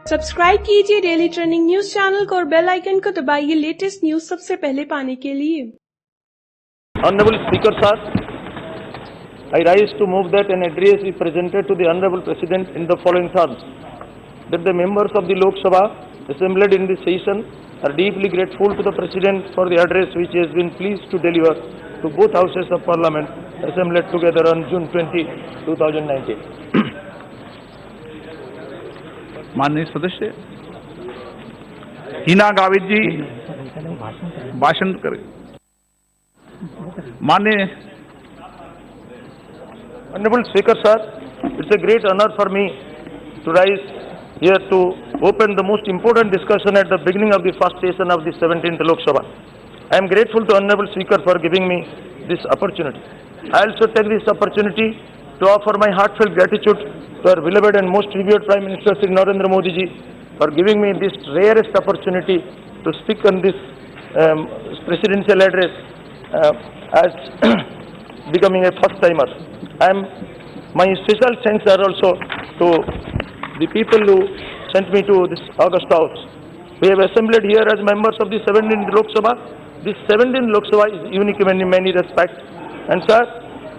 Subscribe कीजिए daily trending news channel को और बेल आइकन को दबाइए लेटेस्ट न्यूज सबसे पहले पाने के लिए। Honorable Speaker Sir, I rise to move that an address be presented to the Honorable President in the following terms. That the members of the Lok Sabha assembled in this session are deeply grateful to the President for the address which he has been pleased to deliver to both houses of Parliament assembled together on June 20, 2019. माननीय सदस्य हिना गावित जी भाषण करें। माननीय Honorable Speaker Sir, it's a great honor for me to rise here to open the most important discussion at the beginning of the first session of the 17th Lok Sabha. I am grateful to Honorable Speaker for giving me this opportunity. I also take this opportunity to offer my heartfelt gratitude to our beloved and most revered Prime Minister Shri Narendra Modi ji for giving me this rarest opportunity to speak on this presidential address as becoming a first timer. My special thanks are also to the people who sent me to this August House. We have assembled here as members of the 17th Lok Sabha. This 17th Lok Sabha is unique in many respects. And sir,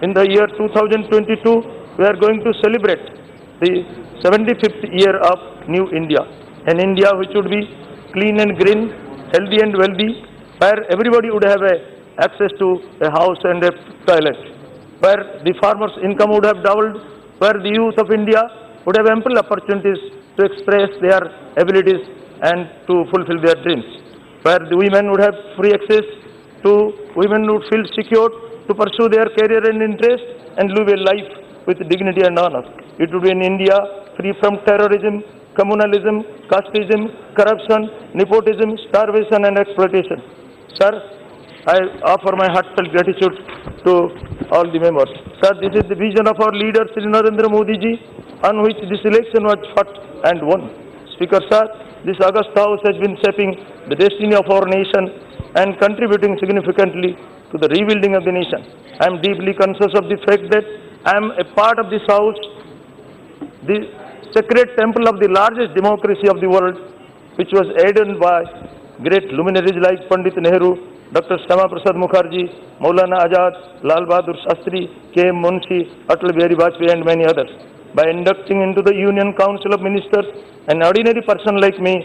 in the year 2022, we are going to celebrate the 75th year of New India. An India which would be clean and green, healthy and wealthy, where everybody would have access to a house and a toilet, where the farmers' income would have doubled, where the youth of India would have ample opportunities to express their abilities and to fulfill their dreams, where the women would have free access to, women would feel secure to pursue their career and interest and live a life with dignity and honor. It would be an India free from terrorism, communalism, casteism, corruption, nepotism, starvation and exploitation. Sir, I offer my heartfelt gratitude to all the members. Sir, this is the vision of our leader Shri Narendra Modi ji on which this election was fought and won. Speaker Sir, this August House has been shaping the destiny of our nation and contributing significantly to the rebuilding of the nation. I am deeply conscious of the fact that I am a part of this House, the sacred temple of the largest democracy of the world, which was aided by great luminaries like Pandit Nehru, Dr. Shama Prasad Mukherjee, Maulana Azad, Lal Bahadur Shastri, K.M. Munshi, Atal Bihari Vajpayee and many others. By inducting into the Union Council of Ministers an ordinary person like me,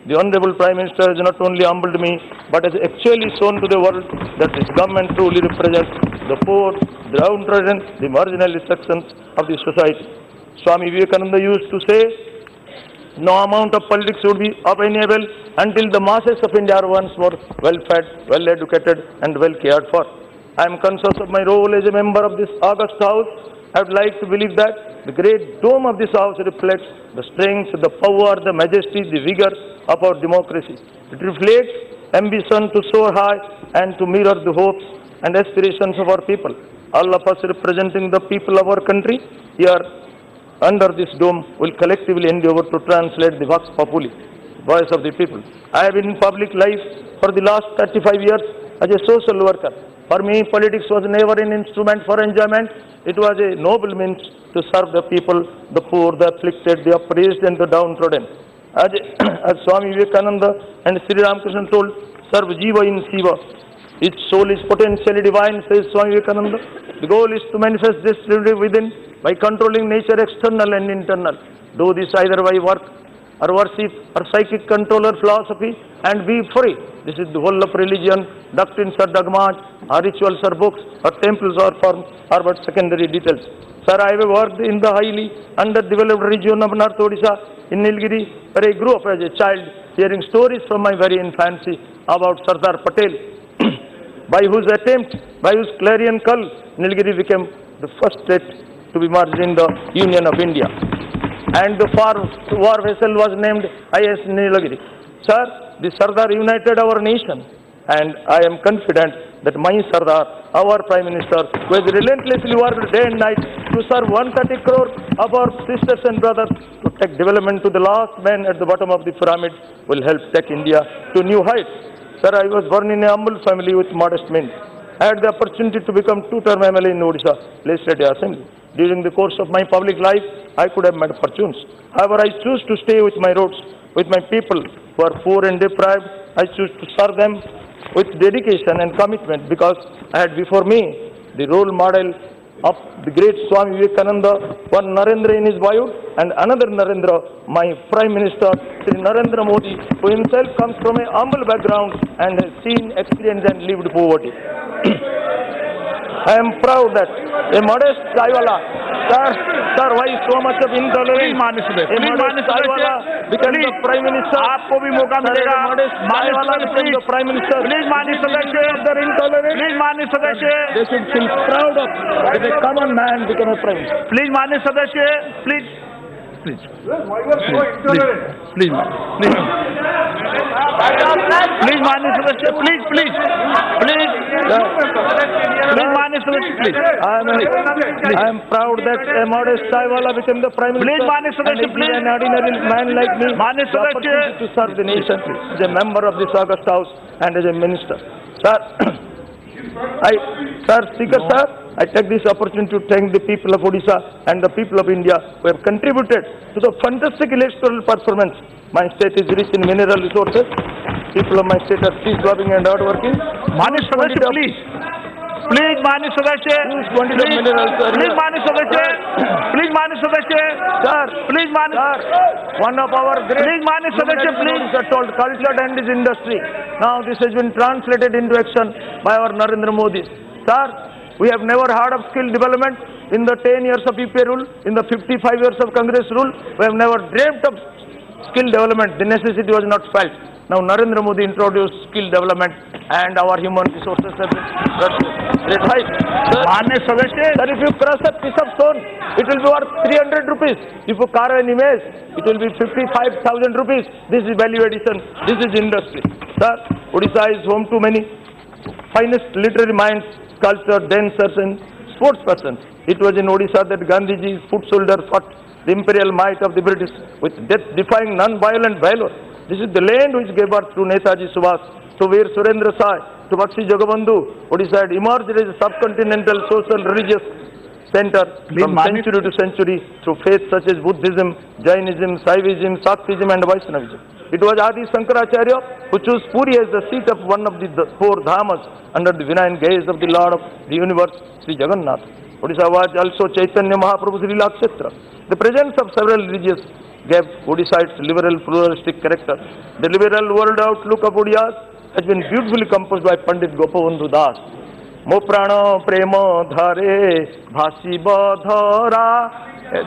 the Honorable Prime Minister has not only humbled me, but has actually shown to the world that this government truly represents the poor, the downtrodden, the marginalized sections of the society. Swami Vivekananda used to say, no amount of politics would be obtainable until the masses of India are once more well-fed, well-educated and well cared for. I am conscious of my role as a member of this August House. I would like to believe that the great dome of this House reflects the strength, the power, the majesty, the vigor of our democracy. It reflects ambition to soar high and to mirror the hopes and aspirations of our people. All of us representing the people of our country here under this dome will collectively endeavor to translate the vox populi, voice of the people. I have been in public life for the last 35 years as a social worker. For me, politics was never an instrument for enjoyment. It was a noble means to serve the people, the poor, the afflicted, the oppressed and the downtrodden. As Swami Vivekananda and Sri Ramakrishna told, Sarva Jiva in Siva. Each soul is potentially divine, says Swami Vivekananda. The goal is to manifest this within by controlling nature external and internal. Do this either by work or worship or psychic control or philosophy and be free. This is the whole of religion. Doctrines or dogmas or rituals or books or temples or forms are but secondary details. Sir, I have worked in the highly underdeveloped region of North Odisha in Nilgiri, where I grew up as a child hearing stories from my very infancy about Sardar Patel, by whose clarion call Nilgiri became the first state to be merged in the Union of India. And the war vessel was named IS Nilgiri. Sir, the Sardar united our nation, and I am confident that my Sardar, our Prime Minister, who has relentlessly worked day and night to serve 130 crore of our sisters and brothers to take development to the last man at the bottom of the pyramid, will help take India to new heights. Sir, I was born in a humble family with modest means. I had the opportunity to become two-term MLA in Odisha Legislative Assembly. During the course of my public life, I could have made fortunes. However, I choose to stay with my roots with my people who are poor and deprived. I choose to serve them with dedication and commitment because I had before me the role model of the great Swami Vivekananda, one Narendra in his boyhood and another Narendra, my Prime Minister, Sri Narendra Modi, who himself comes from a humble background and has seen, experienced and lived poverty. I am proud that a modest chaiwala, sir, why so much of intolerance? A modest chaiwala becomes the Prime Minister. आपको भी मौका मिलेगा. माननीय सदस्य, the Prime Minister. Please माननीय सदस्य, please माननीय सदस्य, They should feel proud of that a common man become a Prime Minister. Please माननीय सदस्य, प्लीज प्लीज प्लीज प्लीज माननीय सदस्य, प्लीज प्लीज प्लीज प्लीज माननीय सदस्य, please. I am proud that a modest chaiwala became the Prime Minister. Please, माननीय सदस्य, and please. an ordinary man like me, माननीय the सदस्य, opportunity to serve the nation as a member of this August House and as a minister. Sir, Speaker, sir, I take this opportunity to thank the people of Odisha and the people of India who have contributed to the fantastic electoral performance. My state is rich in mineral resources. People of my state are peace-loving and hardworking. माननीय सदस्य, please please माननीय सदस्य, please माननीय सदस्य, please माननीय सदस्य, Sir, please माननीय, one of our great please माननीय सदस्य, please. are told cultured and this industry. Now this has been translated into action by our Narendra Modi. Sir, we have never heard of skill development in the 10 years of UPA rule, in the 55 years of Congress rule. We have never dreamt of skill development. The necessity was not felt. Now Narendra Modi introduced skill development and our human resources have been revived. माननीय सदस्य, Sir, if you crush a piece of stone, it will be worth 300 rupees. If you carve an image, it will be 55,000 rupees. This is value addition. This is industry. Sir, Odisha is home to many finest literary minds, sculptors, dancers and sportspersons. It was in Odisha that Gandhiji's foot soldier fought the imperial might of the British with death-defying non-violent valor. This is the land which gave birth to Netaji Subhash, to Veer Surendra Sai, to Bakshi Jagabandhu. Odisha had emerged as a subcontinental social religious center from century to century through faiths such as Buddhism, Jainism, Saivism, Shaktism and Vaishnavism. It was Adi Shankaracharya who chose Puri as the seat of one of the four dhamas under the benign gaze of the Lord of the universe, Sri Jagannath. Odisha was also Chaitanya Mahaprabhu's Leela Kshetra. The presence of several religions gave Odisha its liberal pluralistic character. The liberal world outlook of Odisha has been beautifully composed by Pandit Gopabandhu Das. Mo prana prema dhare bhasiba dhara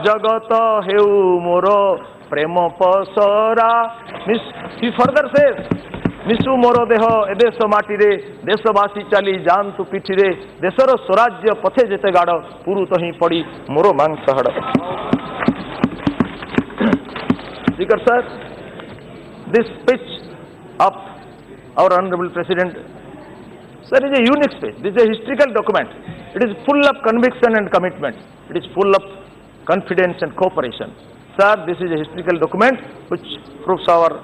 jagata heu moro prema pasara. He further says, Misu moro deho edeso matire desabasi chali jantu pichire desaro swarajya pathe jete gado puru tahi padi moro mangsa hada. Speaker sir, this speech of our Honorable President, sir, is a unique speech. This is a historical document. It is full of conviction and commitment. It is full of confidence and cooperation. Sir, this is a historical document which proves our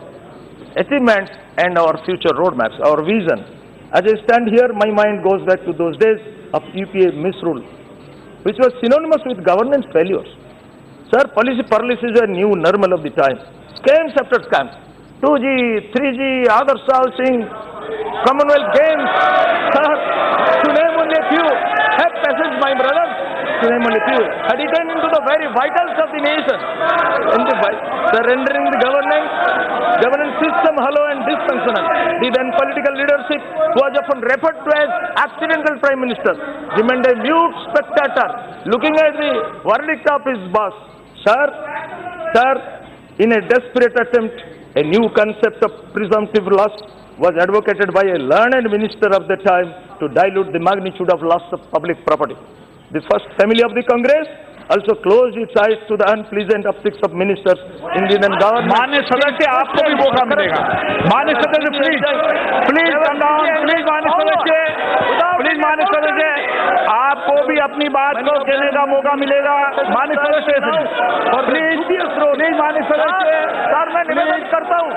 achievements and our future roadmaps, our vision. As I stand here, my mind goes back to those days of UPA misrule, which was synonymous with governance failures. Sir, policy paralysis were new normal of the time. Scams after scams. 2G, 3G, Adarsh Singh, Commonwealth Games. Sir, to name only a few, have passed my brothers, to name only a few, had eaten into the very vitals of the nation. Surrendering the governance system hollow and dysfunctional. The then political leadership, who was often referred to as accidental prime minister, remained a mute spectator, looking at the verdict of his boss. Sir, in a desperate attempt, a new concept of presumptive loss was advocated by a learned minister of the time to dilute the magnitude of loss of public property. The first family of the Congress also closed its eyes to the unpleasant optics of ministers in the Indian government. माननीय सदस्य, आपको भी मौका मिलेगा. माननीय सदस्य, please come down. Please माननीय सदस्य, आपको भी अपनी बात को कहने का मौका मिलेगा. माननीय सदस्य, प्लीज माननीय सदस्य, सर मैं निवेदन करता हूँ,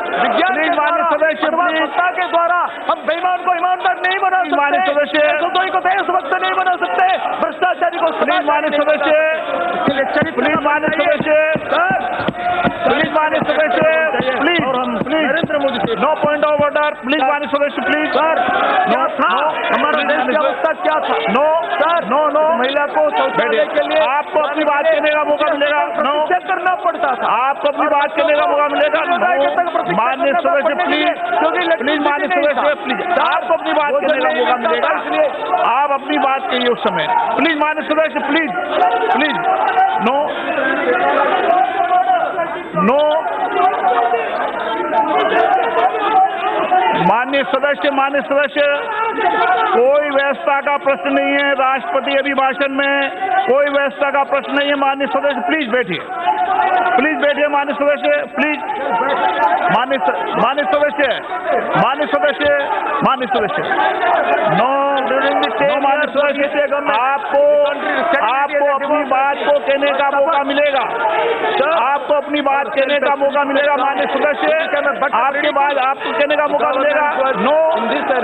प्लीज माननीय सदस्य, सत्ता के द्वारा हम बेईमान को ईमानदार नहीं बना सकते, माननीय सदस्य, को देशभक्त नहीं बना सकते, भ्रष्टाचारी को प्लीज माननीय सदस्य, प्लीज माननीय सदस्य, प्लीज माननीय सदस्य, please no point of order, please माननीय सदस्य, प्लीज सर। नो था हमारा देश की अवस्था क्या था? नो सर, नो नो, महिला को शौचालय के लिए आपको अपनी बात कहने का मौका मिलेगा। नो करना पड़ता था, आपको अपनी बात कहने का मौका मिलेगा। माननीय सदस्य प्लीज, प्लीज माननीय सदस्य प्लीज, आपको अपनी बात कहने का मौका मिलेगा, इसलिए आप अपनी बात कहिए उस समय। प्लीज माननीय सदस्य, प्लीज प्लीज, नो नो, माननीय सदस्य, कोई व्यवस्था का प्रश्न नहीं है। राष्ट्रपति अभिभाषण में कोई व्यवस्था का प्रश्न नहीं है। माननीय सदस्य प्लीज बैठिए, प्लीज बैठिए माननीय सदस्य, प्लीज माननीय सदस्य, नो ड्यूरिंग द माननीय सदस्य, आपको अपनी बात को कहने का मौका मिलेगा, आपको अपनी बात कहने का मौका मिलेगा। माननीय सदस्य, आपके बाद आपको कहने का मौका मिलेगा। नो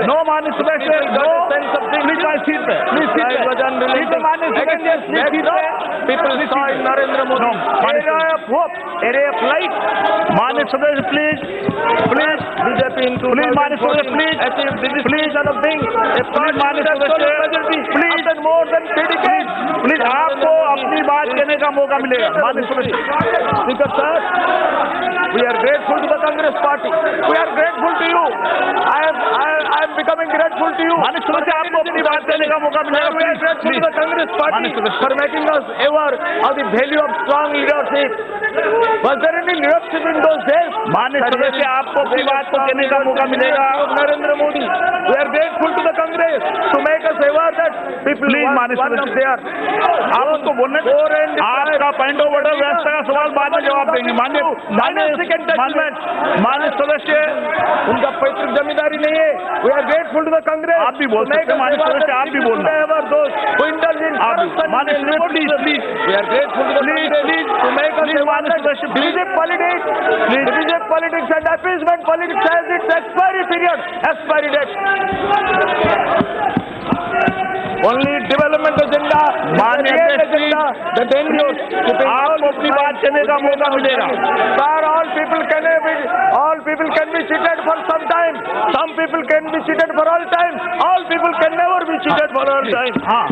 नो माननीय सदस्य, नो, प्लीज माय सीट पे, प्लीज सीट पे माननीय सदस्य, प्लीज सीट पे। People saw in Narendra Modi era of hope, era of light. माननीय सदस्य please, please BJP into, please माननीय सदस्य please, please of being a माननीय सदस्य please and more than predicate, please आपको अपनी बात कहने का मौका मिलेगा। माननीय सदस्य, speaker sir, we are grateful to the Congress party, we are grateful to you, I am becoming grateful to you। माननीय सदस्य, आपको अपनी बात कहने का मौका मिलेगा। We are grateful to the Congress party for making us aware of the value of strong leadership। Was there any leadership in those days? माननीय सदस्य, आपको अपनी बात को कहने का मौका मिलेगा। Narendra Modi, we are grateful to the Congress to make us aware that people want of their, आप उसको बोलने, आपका पॉइंट ऑफ ऑर्डर व्यवस्था का सवाल बाद में जवाब देंगे। माननीय सदस्य, उनका पैतृक जमींदारी नहीं है। We are grateful to the Congress। आप भी बोल सकते हैं माननीय सदस्य, आप भी बोलना। माननीय सदस्य please, please, we are grateful to the Congress to make us माननीय सदस्य, BJP politics and appeasement politics has its expiry period, expiry date। Only development agenda, माननीय agenda that endures। आपको अपनी बात कहने का मौका मिलेगा। Sir, all people can be cheated for some time, some people can be cheated for all time, all people can never be cheated for all time। हाँ,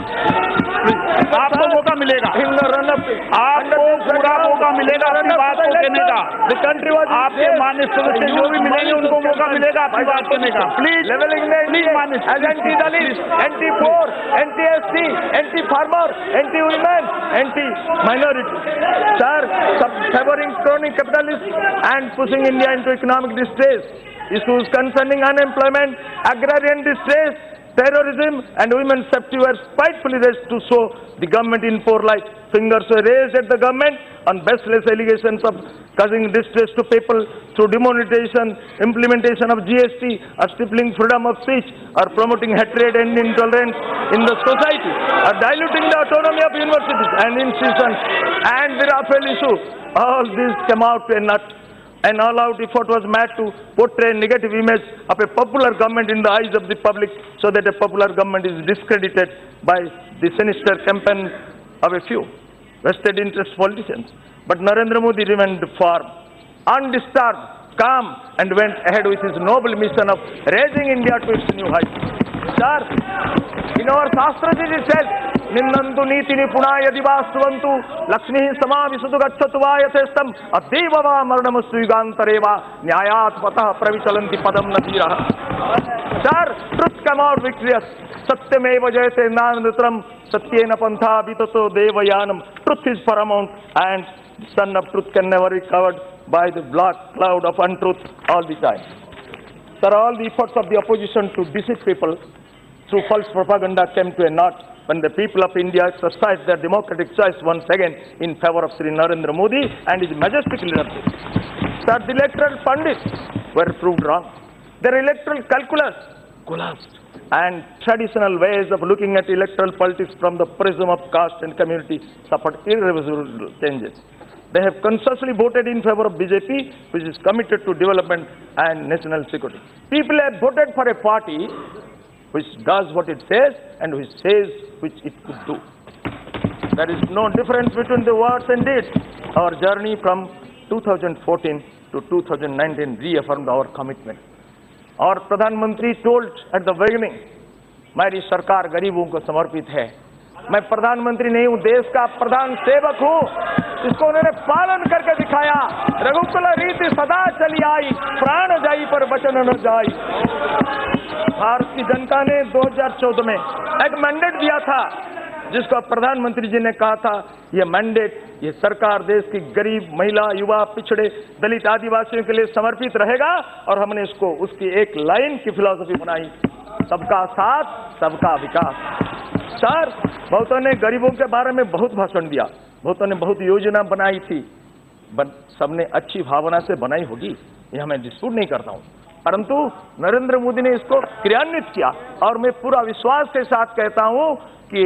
आपको मौका मिलेगा, आपको पूरा मौका मिलेगा अपनी बात को कहने का। The country was, आपके माननीय सदस्य जो भी मिलेंगे उनको मौका मिलेगा अपनी बात कहने का। प्लीज लेवलिंग प्लीज माननीय, as anti-Dalit, anti-poor, anti-SC, anti-farmer, anti-women, anti-minority। Sir, favoring crony capitalists and pushing India into economic distress, issues concerning unemployment, agrarian distress, terrorism and women's safety were spitefully raised to show the government in poor light. Fingers were raised at the government on baseless allegations of causing distress to people through demonetization, implementation of GST, or stifling freedom of speech, or promoting hatred and intolerance in the society, or diluting the autonomy of universities and institutions, and the Rafale issue. All this came out to a nut. An all-out effort was made to portray a negative image of a popular government in the eyes of the public, so that a popular government is discredited by the sinister campaign of a few vested interest politicians. But Narendra Modi remained firm, undisturbed, calm, and went ahead with his noble mission of raising India to its new heights. Sir, in our Shastraji it says, Ninnantu niti nipuna yadi vastuvantu lakshmihi sama visudu gacchatu va yathestam adeva va maranamustu yugantareva nyayat patah pravichalanti padam natiraha. Sir, truth came out victorious. Satyameva jayate nanandutram satyena pantha vitato devayanam. Truth is paramount, and the sun of truth can never be covered by the black cloud of untruth all the time. Sir, all the efforts of the opposition to deceive people through false propaganda came to a naught when the people of India exercised their democratic choice once again in favor of Sri Narendra Modi and his majestic leadership. Sir, the electoral pundits were proved wrong. Their electoral calculus collapsed, and traditional ways of looking at electoral politics from the prism of caste and community suffered irreversible changes. They have consciously voted in favor of BJP, which is committed to development and national security. People have voted for a party which does what it says and which says which it could do. There is no difference between the words and deeds. Our journey from 2014 to 2019 reaffirmed our commitment और प्रधानमंत्री told at the beginning, मेरी सरकार गरीबों को समर्पित है। मैं प्रधानमंत्री नहीं हूं, देश का प्रधान सेवक हूं। इसको उन्होंने पालन करके दिखाया। रघुकुल रीति सदा चली आई, प्राण जाई पर वचन न जाई। भारत की जनता ने 2014 में एक मैंडेट दिया था, जिसको प्रधानमंत्री जी ने कहा था ये मैंडेट, ये सरकार देश की गरीब, महिला, युवा, पिछड़े, दलित, आदिवासियों के लिए समर्पित रहेगा। और हमने इसको उसकी एक लाइन की फिलॉसफी बनाई, सबका साथ सबका विकास। सर, बहुतों ने गरीबों के बारे में बहुत भाषण दिया, बहुतों ने बहुत योजना बनाई थी, सबने अच्छी भावना से बनाई होगी, यह मैं डिस्प्यूट नहीं करता हूं, परंतु नरेंद्र मोदी ने इसको क्रियान्वित किया। और मैं पूरा विश्वास के साथ कहता हूं कि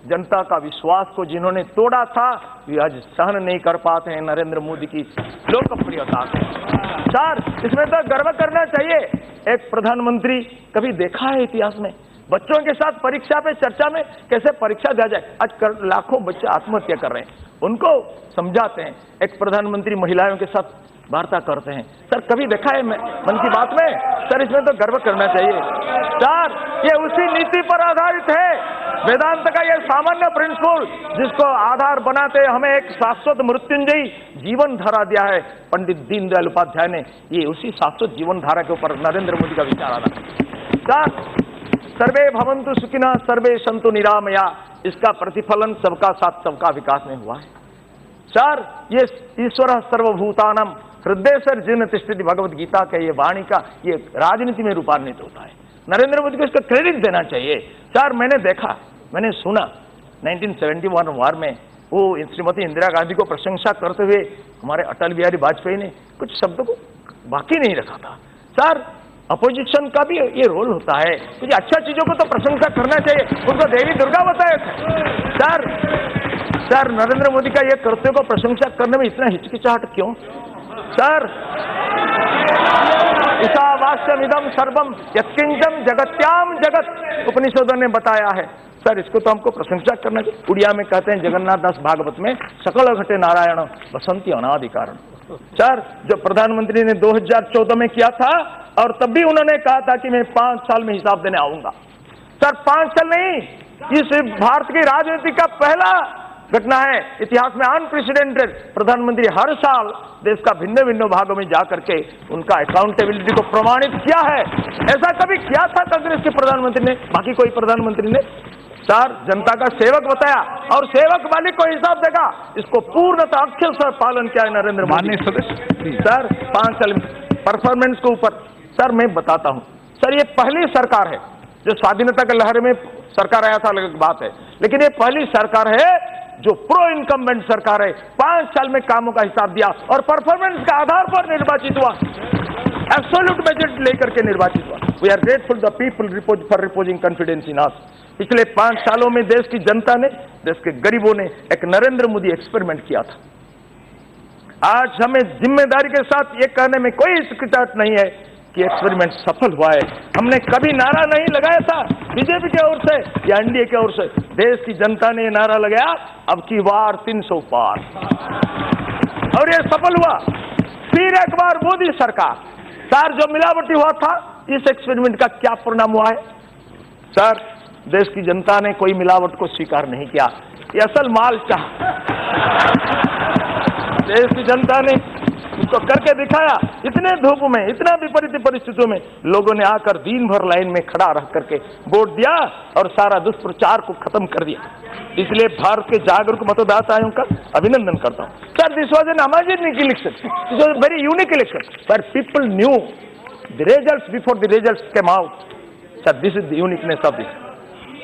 जनता का विश्वास को जिन्होंने तोड़ा था, वे आज सहन नहीं कर पाते हैं नरेंद्र मोदी की लोकप्रियता से। सर, इसमें तो गर्व करना चाहिए। एक प्रधानमंत्री, कभी देखा है इतिहास में बच्चों के साथ परीक्षा पे चर्चा में कैसे परीक्षा दिया जाए? आज लाखों बच्चे आत्महत्या कर रहे हैं, उनको समझाते हैं। एक प्रधानमंत्री महिलाओं के साथ वार्ता करते हैं। सर, कभी देखा है मन की बात में? सर, इसमें तो गर्व करना चाहिए। सर, ये उसी नीति पर आधारित है, वेदांत का ये सामान्य प्रिंसिपल, जिसको आधार बनाते हमें एक शाश्वत मृत्युंजयी जीवन धारा दिया है पंडित दीनदयाल उपाध्याय ने। ये उसी शाश्वत जीवन धारा के ऊपर नरेंद्र मोदी का विचार आता है। सर, सर्वे भवन्तु सुखिनः सर्वे सन्तु निरामया, इसका प्रतिफलन सबका साथ सबका विकास में हुआ है। सर, ये ईश्वर सर्वभूतानां हृदयेर्जुन तिष्ठति भगवद गीता के ये वाणी का ये राजनीति में रूपांतरित होता है। नरेंद्र मोदी को इसका क्रेडिट देना चाहिए। सर, मैंने देखा, मैंने सुना 1971 वार में वो श्रीमती इंदिरा गांधी को प्रशंसा करते हुए हमारे अटल बिहारी वाजपेयी ने कुछ शब्दों को बाकी नहीं रखा था। सर, अपोजिशन का भी ये रोल होता है, कुछ अच्छा चीजों को तो प्रशंसा करना चाहिए, उनको देवी दुर्गा बताया। सर, नरेंद्र मोदी का ये कर्तव्य को प्रशंसा करने में इतना हिचकिचाहट क्यों? सर, ईशावास्यमिदं सर्वम यत्किंचन जगत्याम जगत, उपनिषदों ने बताया है। सर, इसको तो हमको प्रशंसा करना चाहिए। उड़िया में कहते हैं जगन्नाथ दास भागवत में, सकल घटे नारायण बसंती अनादि कारण। सर, जो प्रधानमंत्री ने 2014 में किया था, और तब भी उन्होंने कहा था कि मैं 5 साल में हिसाब देने आऊंगा। सर, 5 साल नहीं, इस भारत की राजनीति का पहला घटना है इतिहास में, अनप्रेसिडेंटेड। प्रधानमंत्री हर साल देश का भिन्न भिन्न भागों में जाकर के उनका अकाउंटेबिलिटी को प्रमाणित किया है। ऐसा कभी किया था कांग्रेस के प्रधानमंत्री ने, बाकी कोई प्रधानमंत्री ने? सर, जनता का सेवक बताया और सेवक मालिक को हिसाब देगा, इसको पूर्णतः अक्षर से पालन किया है नरेंद्र मोदी। सर, 5 साल परफॉर्मेंस के ऊपर सर मैं बताता हूं। सर, ये पहली सरकार है जो स्वाधीनता के लहर में सरकार आया था, अलग बात है, लेकिन ये पहली सरकार है जो प्रो इनकम्बेंट सरकार है। 5 साल में कामों का हिसाब दिया और परफॉर्मेंस के आधार पर निर्वाचित हुआ, एब्सोल्यूट मेजॉरिटी लेकर के निर्वाचित हुआ। We are grateful the people for reposing confidence in us. पिछले 5 सालों में देश की जनता ने, देश के गरीबों ने एक नरेंद्र मोदी एक्सपेरिमेंट किया था। आज हमें जिम्मेदारी के साथ ये कहने में कोई हिचकिचाहट नहीं है कि एक्सपेरिमेंट सफल हुआ है। हमने कभी नारा नहीं लगाया था बीजेपी की ओर से या एनडीए की ओर से, देश की जनता ने नारा लगाया, अब की बार 300 पार, और ये सफल हुआ। फिर एक बार मोदी सरकार। सर, जो मिलावटी हुआ था, इस एक्सपेरिमेंट का क्या परिणाम हुआ है? सर, देश की जनता ने कोई मिलावट को स्वीकार नहीं किया, ये असल माल चाहा। देश की जनता ने उसको करके दिखाया। इतने धूप में, इतना विपरीत परिस्थितियों में लोगों ने आकर दिन भर लाइन में खड़ा रह करके वोट दिया और सारा दुष्प्रचार को खत्म कर दिया। इसलिए भारत के जागरूक मतदाताओं का अभिनंदन करता हूं। Sir, this was an amazing election, this was very unique election, पर people knew the results before the results came out. Sir, this is the uniqueness of this.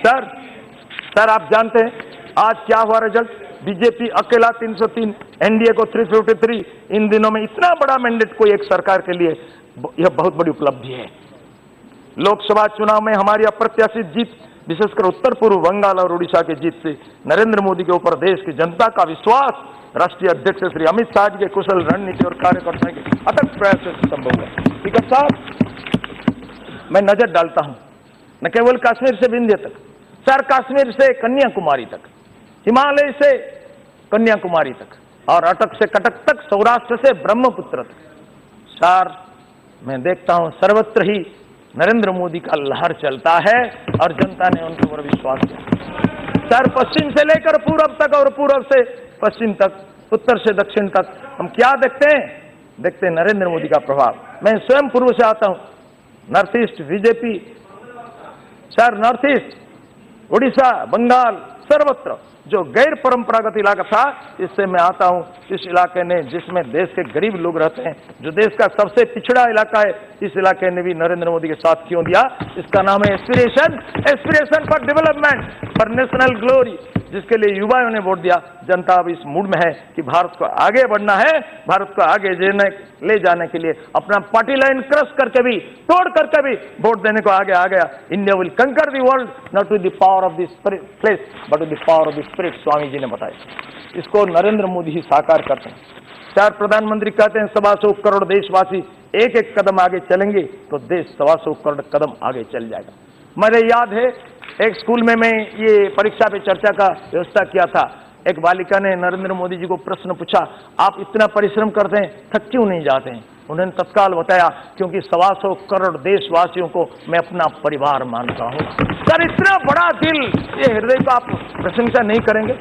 Sir, आप जानते हैं आज क्या हुआ रिजल्ट? बीजेपी अकेला 303, एनडीए को 353। इन दिनों में इतना बड़ा मैंडेट कोई एक सरकार के लिए यह बहुत बड़ी उपलब्धि है। लोकसभा चुनाव में हमारी अप्रत्याशित जीत, विशेषकर उत्तर पूर्व बंगाल और उड़ीसा की जीत से नरेंद्र मोदी के ऊपर देश की जनता का विश्वास, राष्ट्रीय अध्यक्ष श्री अमित शाह जी के कुशल रणनीति और कार्यकर्ताओं के अथक प्रयास से संभव हुआ। स्पीकर साहब, मैं नजर डालता हूं न केवल कश्मीर से विंध्य तक, सर, कश्मीर से कन्याकुमारी तक, हिमालय से कन्याकुमारी तक, और अटक से कटक तक, सौराष्ट्र से ब्रह्मपुत्र तक। सर, मैं देखता हूं सर्वत्र ही नरेंद्र मोदी का लहर चलता है और जनता ने उनके ऊपर विश्वास किया। सर, पश्चिम से लेकर पूरब तक और पूरब से पश्चिम तक, उत्तर से दक्षिण तक हम क्या देखते हैं? देखते हैं नरेंद्र मोदी का प्रभाव। मैं स्वयं पूर्व से आता हूं, north east BJP, sir north east, Orissa, Bengal, सर्वत्र जो गैर परंपरागत इलाका था, इससे मैं आता हूं। इस इलाके ने, जिसमें देश के गरीब लोग रहते हैं, जो देश का सबसे पिछड़ा इलाका है, इस इलाके ने भी नरेंद्र मोदी के साथ क्यों दिया? इसका नाम है aspiration, aspiration for development, for national glory, जिसके लिए युवाओं ने वोट दिया। जनता अब इस मूड में है कि भारत को आगे बढ़ना है, भारत को आगे ले जाने के लिए अपना पार्टी लाइन क्रश करके भी, तोड़ करके भी वोट देने को आगे आ गया। India will conquer the world not with the power of the flesh but with the power of the spirit, Swami ji ने बताया। इसको नरेंद्र मोदी ही साकार करते हैं। चार प्रधानमंत्री कहते हैं 125 करोड़ देशवासी एक एक कदम आगे चलेंगे तो देश 125 करोड़ कदम आगे चल जाएगा। मुझे याद है, एक स्कूल में मैं ये परीक्षा पे चर्चा का व्यवस्था किया था। एक बालिका ने नरेंद्र मोदी जी को प्रश्न पूछा, आप इतना परिश्रम करते हैं, थक क्यों नहीं जाते हैं? उन्होंने तत्काल बताया, क्योंकि 125 करोड़ देशवासियों को मैं अपना परिवार मानता हूं। सर, इतना बड़ा दिल, ये हृदय को आप प्रशंसा नहीं करेंगे,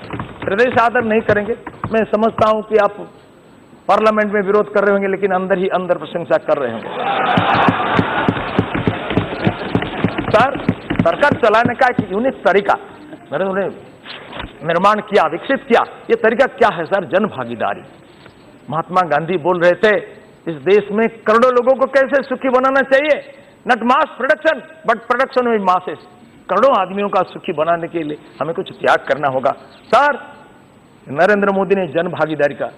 हृदय से आदर नहीं करेंगे? मैं समझता हूं कि आप पार्लियामेंट में विरोध कर रहे होंगे, लेकिन अंदर ही अंदर प्रशंसा कर रहे होंगे। सर, सरकार चलाने का एक यूनिक तरीका उन्होंने निर्माण किया, विकसित किया। ये तरीका क्या है सर? जन भागीदारी। महात्मा गांधी बोल रहे थे, इस देश में करोड़ों लोगों को कैसे सुखी बनाना चाहिए? Not mass production but production with masses. करोड़ों आदमियों का सुखी बनाने के लिए हमें कुछ त्याग करना होगा। सर, नरेंद्र मोदी ने जन भागीदारी का,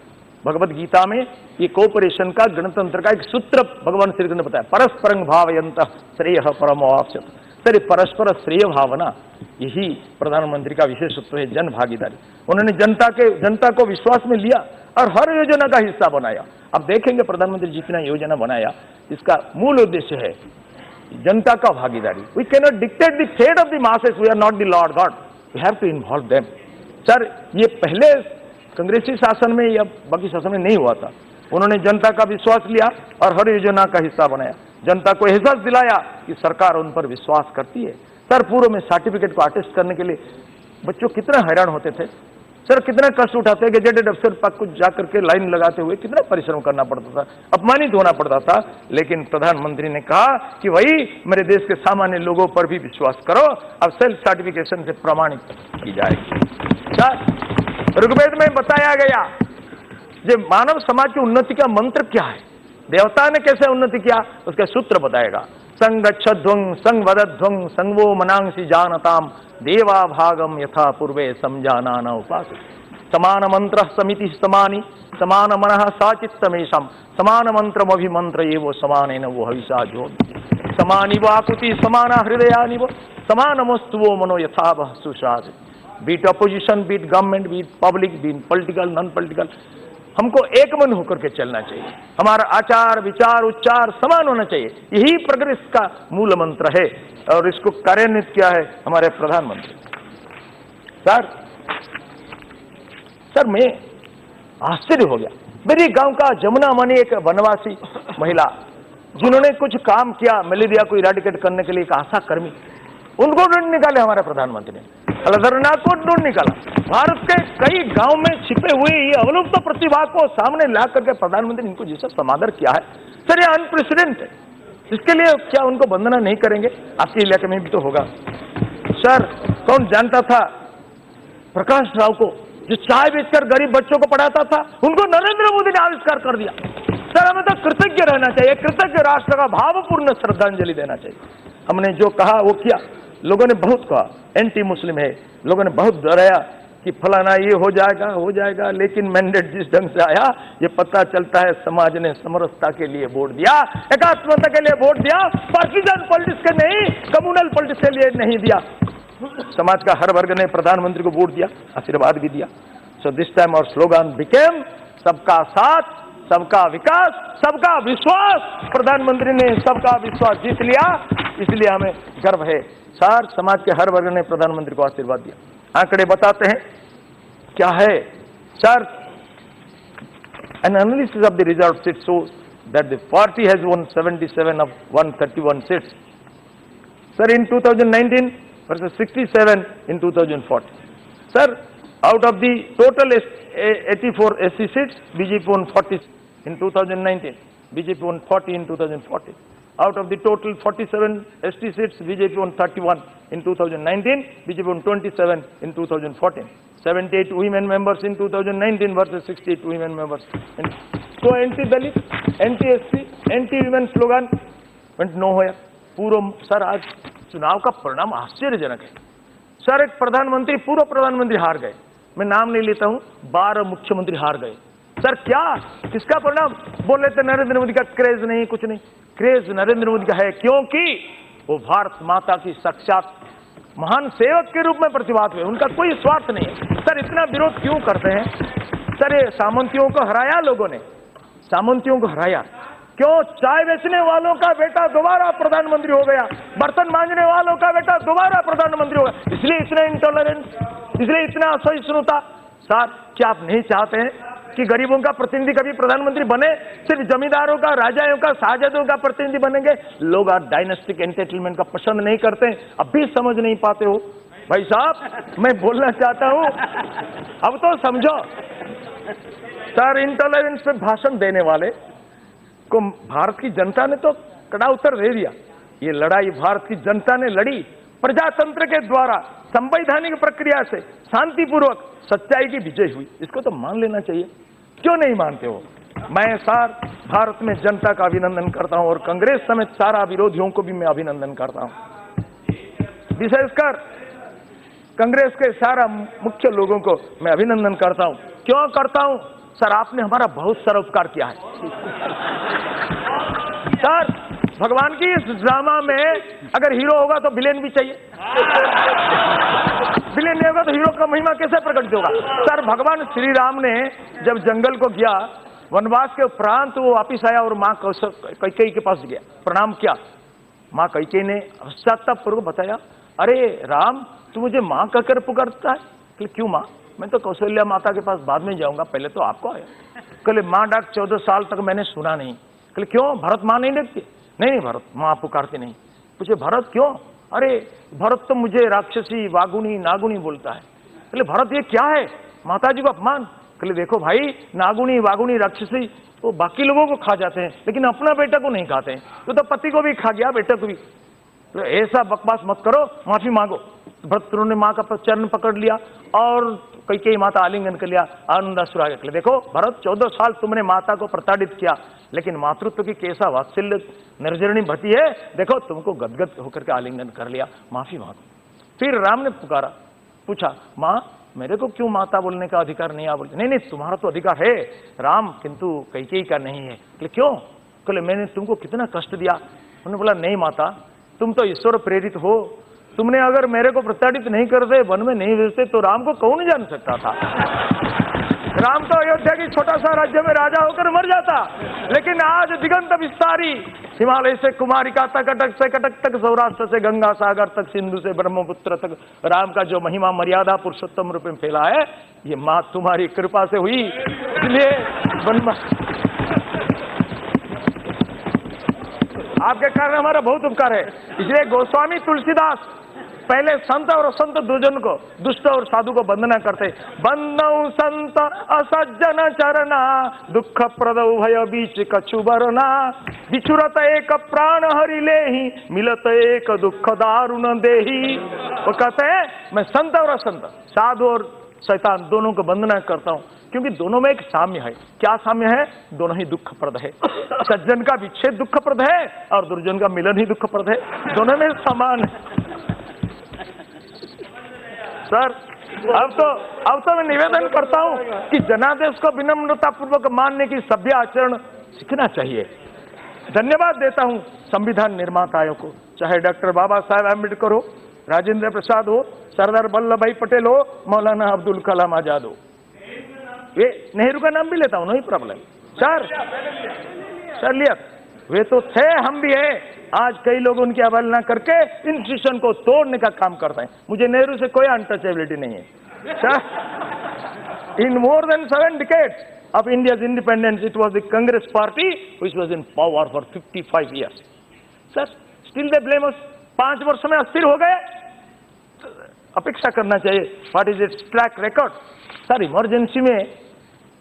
भगवत गीता में ये कोऑपरेशन का, गणतंत्र का एक सूत्र भगवान श्री कृष्ण ने बताया, परस्परं भावयन्तः श्रेयः परमवाप्स्यते। सर, परस्पर श्रेय भावना, यही प्रधानमंत्री का विशेषत्व है, जन भागीदारी। उन्होंने जनता को विश्वास में लिया और हर योजना का हिस्सा बनाया। अब देखेंगे प्रधानमंत्री जितना योजना बनाया, इसका मूल उद्देश्य है जनता का भागीदारी। We can not dictate the fate of the masses, we are not the lord god, we have to involve them. Sir, ये पहले कांग्रेसी शासन में या बाकी शासन में नहीं हुआ था। उन्होंने जनता का विश्वास लिया और हर योजना का हिस्सा बनाया, जनता को एहसास दिलाया कि सरकार उन पर विश्वास करती है। सर, पूर्व में सर्टिफिकेट को अटेस्ट करने के लिए बच्चों कितना हैरान होते थे। सर, कितना कष्ट उठाते, गजेटेड अफसर तक कुछ जाकर के लाइन लगाते हुए कितना परिश्रम करना पड़ता था, अपमानित होना पड़ता था। लेकिन प्रधानमंत्री ने कहा कि वही मेरे देश के सामान्य लोगों पर भी विश्वास करो, अब सेल्फ सर्टिफिकेशन से प्रमाणित की जाएगी। सर, ऋग्वेद में बताया गया जो मानव समाज की उन्नति का मंत्र क्या है, देवता ने कैसे उन्नति किया, उसका सूत्र बताएगा। संगच्छध्वं संवदध्वं संगवो मनांसी जानताम देवा भागम यथा पूर्वे समझाना उपास। समान मंत्र समिति समानी समान मनः साचित्तमेशम समान मंत्रम अभिमंत्र ये वो समानेन वो हविषा जो समानी वो आकुति समाना हृदयानि वो समानमस्तु वो मनो यथा वह सुशाद। Beat opposition, beat government, beat public, beat political, non political, हमको एक मन होकर के चलना चाहिए। हमारा आचार विचार उच्चार समान होना चाहिए, यही प्रोग्रेस का मूल मंत्र है और इसको कार्यान्वित किया है हमारे प्रधानमंत्री। सर, मैं आश्चर्य हो गया। मेरे गांव का जमुना मनी एक वनवासी महिला, जिन्होंने कुछ काम किया मलेरिया को इराडिकेट करने के लिए, एक आशा कर्मी, उनको ढूंढ निकाले हमारे प्रधानमंत्री ने। अलदरनाथ को ढूंढ निकाला। भारत के कई गांव में छिपे हुए ये अवलुप्त प्रतिभा को सामने ला करके प्रधानमंत्री इनको जिससे समादर किया है, सर ये अनप्रेसिडेंट है। इसके लिए क्या उनको वंदना नहीं करेंगे? आपके इलाके में भी तो होगा। सर, कौन जानता था प्रकाश राव को, जो चाय बेचकर गरीब बच्चों को पढ़ाता था, उनको नरेंद्र मोदी ने आविष्कार कर दिया। सर, हमें तो कृतज्ञ रहना चाहिए, कृतज्ञ राष्ट्र का भावपूर्ण श्रद्धांजलि देना चाहिए। हमने जो कहा वो किया। लोगों ने बहुत कहा एंटी मुस्लिम है, लोगों ने बहुत डराया कि फलाना ये हो जाएगा, लेकिन मैंडेट जिस ढंग से आया, ये पता चलता है समाज ने समरसता के लिए वोट दिया, एकात्मता के लिए वोट दिया, पार्टीजन पॉलिटिक्स के नहीं, कम्युनल पॉलिटिक्स के लिए नहीं दिया। समाज का हर वर्ग ने प्रधानमंत्री को वोट दिया, आशीर्वाद भी दिया। So this time our slogan became सबका साथ, सबका विकास, सबका विश्वास। प्रधानमंत्री ने सबका विश्वास जीत लिया, इसलिए हमें गर्व है। सर, समाज के हर वर्ग ने प्रधानमंत्री को आशीर्वाद दिया। आंकड़े बताते हैं क्या है sir, an analysis of the result seats shows that the party has won 77 of 131 seats Sir, in 2019 versus 67 in 2014. Sir, out of the total 84 SC seats, BJP won 40 in 2019. BJP won 40 in 2014. Out of the total 47 ST seats, BJP won 31 in 2019. BJP won 27 in 2014. 78 women members in 2019 versus 68 women members. So anti-Dalit, anti-SC, anti-women slogan went nowhere. पूर्व sir आज चुनाव का परिणाम आश्चर्यजनक है। Sir एक प्रधानमंत्री, पूर्व प्रधानमंत्री हार गए, मैं नाम नहीं लेता हूं, 12 मुख्यमंत्री हार गए। सर क्या, किसका परिणाम? बोल रहे थे नरेंद्र मोदी का क्रेज नहीं, कुछ नहीं। क्रेज नरेंद्र मोदी का है, क्योंकि वो भारत माता की साक्षात महान सेवक के रूप में प्रतिभात हुए, उनका कोई स्वार्थ नहीं है। सर इतना विरोध क्यों करते हैं? सर ये सामंतियों को हराया, लोगों ने सामंतियों को हराया, क्यों? चाय बेचने वालों का बेटा दोबारा प्रधानमंत्री हो गया, बर्तन मांजने वालों का बेटा दोबारा प्रधानमंत्री हो गया, इसलिए इतना इंटॉलरेंस, इसलिए इतना असहिष्णुता। सर क्या आप नहीं चाहते हैं कि गरीबों का प्रतिनिधि कभी प्रधानमंत्री बने? सिर्फ जमींदारों का, राजाओं का, शाहजदों का प्रतिनिधि बनेंगे? लोग आज डायनेस्टिक एंटरटेनमेंट का पसंद नहीं करते हैं, अब भी समझ नहीं पाते हो। भाई साहब मैं बोलना चाहता हूं, अब तो समझो। सर इंटॉलरेंस पे भाषण देने वाले को भारत की जनता ने तो कड़ा उत्तर दे दिया। ये लड़ाई भारत की जनता ने लड़ी, प्रजातंत्र के द्वारा संवैधानिक प्रक्रिया से शांतिपूर्वक सच्चाई की विजय हुई, इसको तो मान लेना चाहिए। क्यों नहीं मानते हो? मैं सर भारत में जनता का अभिनंदन करता हूं और कांग्रेस समेत सारा विरोधियों को भी मैं अभिनंदन करता हूं, विशेषकर कांग्रेस के सारा मुख्य लोगों को मैं अभिनंदन करता हूं। क्यों करता हूं? सर आपने हमारा बहुत सारा उपकार किया है। सर भगवान की इस ड्रामा में अगर हीरो होगा तो विलेन भी चाहिए, विलेन नहीं होगा तो हीरो का महिमा कैसे प्रकट होगा? सर भगवान श्री राम ने जब जंगल को गया, वनवास के उपरांत वो वापिस आया और माँ कैकेयी के पास गया, प्रणाम किया। माँ कैकेयी ने पश्चाताप पूर्वक बताया, अरे राम तू मुझे माँ कहकर पुकारता है? क्यों माँ? मैं तो कौशल्या माता के पास बाद में जाऊंगा, पहले तो आपको आया। कहले माँ डाक 14 साल तक मैंने सुना नहीं। कहले क्यों, भरत माँ नहीं देखती? नहीं भरत माँ पुकारती नहीं। पूछे भरत क्यों? अरे भरत तो मुझे राक्षसी, वागुनी, नागुनी बोलता है। कहले भरत ये क्या है? माता जी को अपमान। कहले देखो भाई, नागुनी, वागुनी, राक्षसी वो बाकी लोगों को खा जाते हैं, लेकिन अपना बेटा को नहीं खाते हैं। तो पति को भी खा गया, बेटे को भी। तो ऐसा बकवास मत करो, माफी मांगो। भरत ने माँ का चरण पकड़ लिया और कैकेयी माता आलिंगन कर लिया, आनंदाश्रु आ गए। देखो भरत 14 साल तुमने माता को प्रताड़ित किया, लेकिन मातृत्व की कैसा वात्सल्य निर्जरणी भती है, देखो तुमको गदगद होकर के आलिंगन कर लिया, माफी मांगो। फिर राम ने पुकारा, पूछा माँ मेरे को क्यों माता बोलने का अधिकार नहीं? आप बोलते नहीं तुम्हारा तो अधिकार है राम, किंतु कैकेयी का नहीं है। क्यों? कहले मैंने तुमको कितना कष्ट दिया? उन्होंने बोला नहीं माता, तुम तो ईश्वर प्रेरित हो, तुमने अगर मेरे को प्रताड़ित नहीं करते, वन में नहीं भेजते, तो राम को कौन जान सकता था? राम तो अयोध्या की छोटा सा राज्य में राजा होकर मर जाता, लेकिन आज दिगंत विस्तारी, हिमालय से कुमारिका तक, अटक से कटक तक, सौराष्ट्र से गंगा सागर तक, सिंधु से ब्रह्मपुत्र तक राम का जो महिमा मर्यादा पुरुषोत्तम रूप में फैला है, ये माँ तुम्हारी कृपा से हुई। इसलिए आपके कारण हमारा बहुत उपकार है। इसलिए गोस्वामी तुलसीदास पहले संत और असंत दुजन को, दुष्ट और साधु को वंदना करते। बंदौ संत असज्जन चरना, दुख प्रद भय बीच कछु बरना, बिछुरत एक प्राण हरि लेहि, मिलत एक दुख दारुण देहि। वो कहते हैं मैं संत और असंत, साधु और शैतान दोनों को वंदना करता हूँ, क्योंकि दोनों में एक साम्य है। क्या साम्य है? दोनों ही दुखप्रद है। सज्जन का विच्छेद दुखप्रद है और दुर्जन का मिलन ही दुखप्रद है, दोनों में समान है। सर अब तो मैं निवेदन करता हूं कि जनादेश को विनम्रता पूर्वक मानने की सभ्य आचरण सीखना चाहिए। धन्यवाद देता हूं संविधान निर्माताओं को, चाहे डॉक्टर बाबा साहेब अम्बेडकर हो, राजेंद्र प्रसाद हो, सरदार वल्लभ भाई पटेल हो, मौलाना अब्दुल कलाम आजाद हो। वे नेहरू का नाम भी लेता हूं, नहीं प्रॉब्लम। सर लिया वे तो थे, हम भी है। आज कई लोग उनकी अवहेलना करके इंस्टीट्यूशन को तोड़ने का काम करते हैं। मुझे नेहरू से कोई अनटचेबिलिटी नहीं है। Sir in more than 7 decades of India's independence, it was the Congress party which was in power for 55 years. Sir, still they blame us. 5 वर्ष में अस्थिर हो गए। अपेक्षा करना चाहिए what is it's track record. Sir emergency में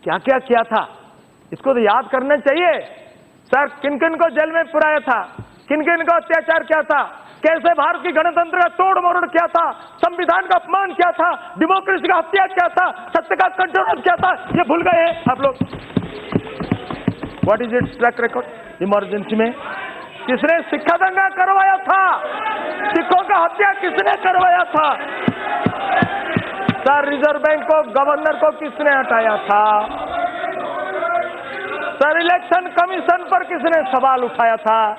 क्या क्या किया था इसको तो याद करना चाहिए। सर किन किन को जेल में पुराया था, किन किन को अत्याचार किया था, कैसे भारत की गणतंत्र का तोड़ मरोड़ किया था, संविधान का अपमान किया था, डेमोक्रेसी का हत्या किया था, सत्य का कंट्रोल किया था, ये भूल गए हैं आप लोग। What is it's track record. Emergency में किसने सिक्खा दंगा करवाया था, सिखों का हत्या किसने करवाया था। सर रिजर्व बैंक को, गवर्नर को किसने हटाया था। सर इलेक्शन कमीशन पर किसने सवाल उठाया था।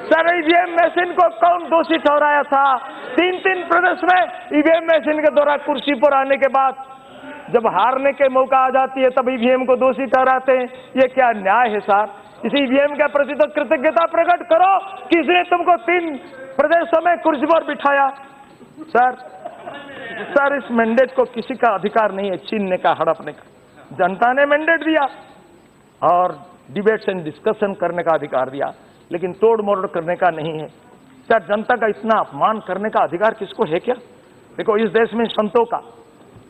सर ईवीएम मशीन को कौन दोषी ठहराया था। 3 प्रदेश में ईवीएम मशीन के द्वारा कुर्सी पर आने के बाद जब हारने के मौका आ जाती है तब ईवीएम को दोषी ठहराते हैं। ये क्या न्याय है सर। इसी ईवीएम के प्रति तो कृतज्ञता प्रकट करो, किसने तुमको 3 प्रदेशों में कुर्सी पर बिठाया। सर इस मैंडेट को किसी का अधिकार नहीं है छीनने का, हड़पने का। जनता ने मैंडेट दिया और डिबेट्स एंड डिस्कशन करने का अधिकार दिया, लेकिन तोड़ मोड़ करने का नहीं है। सर जनता का इतना अपमान करने का अधिकार किसको है क्या। देखो इस देश में संतों का,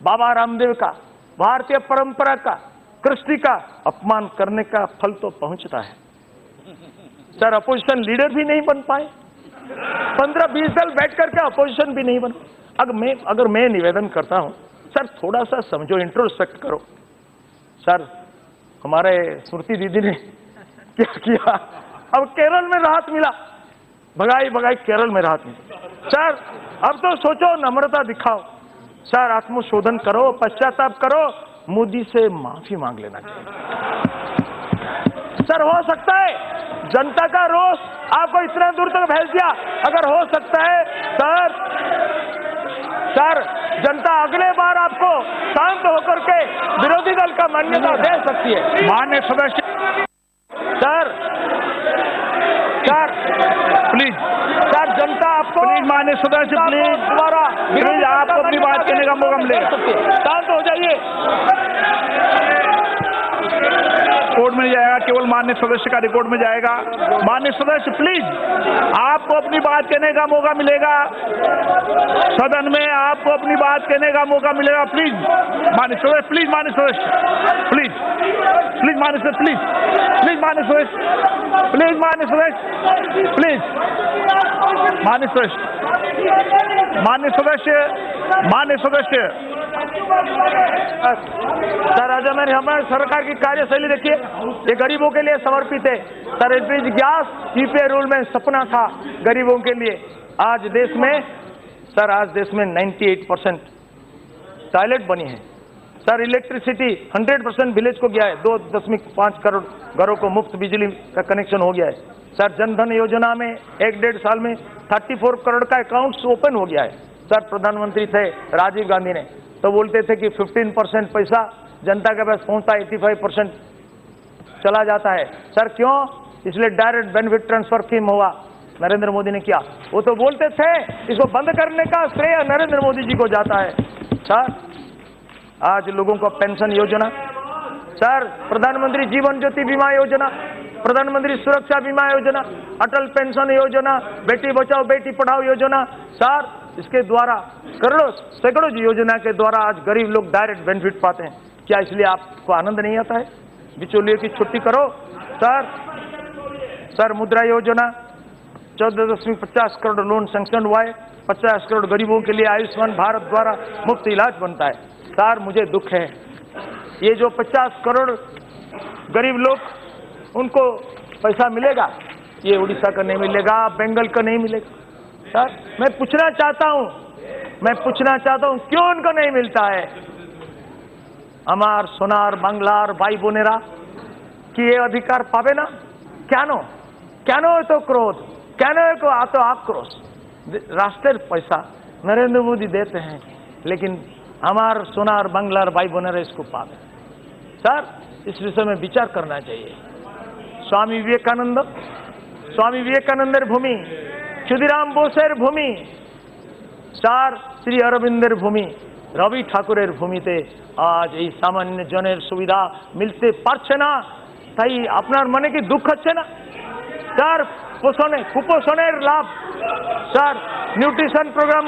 बाबा रामदेव का, भारतीय परंपरा का, कृष्टि का अपमान करने का फल तो पहुंचता है। सर अपोजिशन लीडर भी नहीं बन पाए, 15-20 साल बैठ करके अपोजिशन भी नहीं बन। अगर मैं निवेदन करता हूं सर थोड़ा सा समझो, इंट्रोस्पेक्ट करो। सर हमारे स्मृति दीदी ने क्या किया, अब केरल में राहत मिला, भगाई केरल में राहत मिली। सर अब तो सोचो, नम्रता दिखाओ, सर आत्मशोधन करो, पश्चाताप करो, मोदी से माफी मांग लेना चाहिए। सर हो सकता है जनता का रोष आपको इतना दूर तक भेज दिया, अगर हो सकता है सर जनता अगले बार आपको शांत होकर के विरोधी दल का मान्यता दे सकती है। माननीय सदस्य सर प्लीज, सर जनता आपको, प्लीज माननीय सदस्य प्लीज दोबारा प्लीज आपको अपनी बात कहने का मौका मिलेगा। शांत हो जाइए। रिकॉर्ड में जाएगा, केवल माननीय सदस्य का रिकॉर्ड में जाएगा। माननीय सदस्य प्लीज आपको अपनी बात कहने का मौका मिलेगा, सदन में आपको अपनी बात कहने का मौका मिलेगा। प्लीज माननीय सदस्य, प्लीज माननीय सदस्य, प्लीज माननीय सदस्य, प्लीज माननीय सदस्य, प्लीज माननीय सदस्य, प्लीज माननीय सदस्य, माननीय सदस्य। सर आज हमारे सरकार की कार्यशैली देखिए, ये गरीबों के लिए समर्पित है। Sir LPG gas UPA rule में सपना था गरीबों के लिए। आज देश में 98% टॉयलेट बनी है। सर इलेक्ट्रिसिटी 100% विलेज को गया है, 2.5 करोड़ घरों को मुफ्त बिजली का कनेक्शन हो गया है। सर जनधन योजना में 1-1.5 साल में 34 करोड़ का अकाउंट्स ओपन हो गया है। सर प्रधानमंत्री थे राजीव गांधी ने तो बोलते थे कि 15% पैसा जनता के पास पहुंचता, 85% चला जाता है। सर क्यों? इसलिए डायरेक्ट बेनिफिट ट्रांसफर स्कीम हुआ, नरेंद्र मोदी ने किया। वो तो बोलते थे इसको बंद करने का श्रेय नरेंद्र मोदी जी को जाता है। सर आज लोगों को पेंशन योजना, सर प्रधानमंत्री जीवन ज्योति बीमा योजना, प्रधानमंत्री सुरक्षा बीमा योजना, अटल पेंशन योजना, बेटी बचाओ बेटी पढ़ाओ योजना, सर इसके द्वारा करोड़ों सैकड़ों योजना के द्वारा आज गरीब लोग डायरेक्ट बेनिफिट पाते हैं। क्या इसलिए आपको आनंद नहीं आता है? बिचौलियों की छुट्टी करो। सर मुद्रा योजना 14.50 करोड़ लोन सैंक्शन हुआ है, 50 करोड़ गरीबों के लिए आयुष्मान भारत द्वारा मुफ्त इलाज बनता है। सर मुझे दुख है, ये जो 50 करोड़ गरीब लोग उनको पैसा मिलेगा, ये उड़ीसा का नहीं मिलेगा, बंगाल का नहीं मिलेगा। सर मैं पूछना चाहता हूं क्यों उनको नहीं मिलता है? अमार सोनार बांग्लार भाई बोनेरा कि ये अधिकार पावे ना? क्यानो तो क्रोध, क्यानो को आतो आक्रोश। राष्ट्रीय पैसा नरेंद्र मोदी देते हैं, लेकिन हमार सोनार बांग्लार भाई बोनेरा इसको पावे। सर इस विषय में विचार करना चाहिए। स्वामी विवेकानंदर भूमि, क्षुदिराम बोसेर भूमि, सर श्री अरविंदर भूमि, रवि ठाकुरेर भूमिते आज এই सामान्य जनेर सुविधा मिलते पारছে না, তাই আপনার মনে কি দুঃখ হচ্ছে না? স্যার কুপোষণের লাভ স্যার নিউট্রিশন প্রোগ্রাম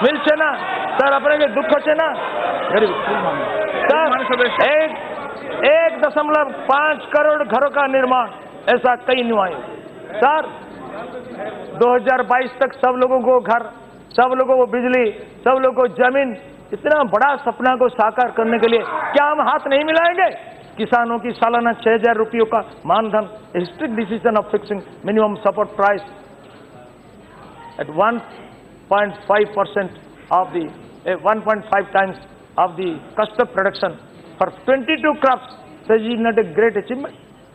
মিলছে না স্যার আপনাকে দুঃখ হচ্ছে না স্যার 1.5 करोड़ घरों का निर्माण ऐसा कई नुआई सर 2022 तक सब लोगों को घर सब लोगों को बिजली सब लोगों को जमीन इतना बड़ा सपना को साकार करने के लिए क्या हम हाथ नहीं मिलाएंगे किसानों की सालाना 6,000 रुपयों का मानधन strict decision of fixing minimum support price at 1.5% of the 1.5 times of the cost of production for 22 crops is not a great achievement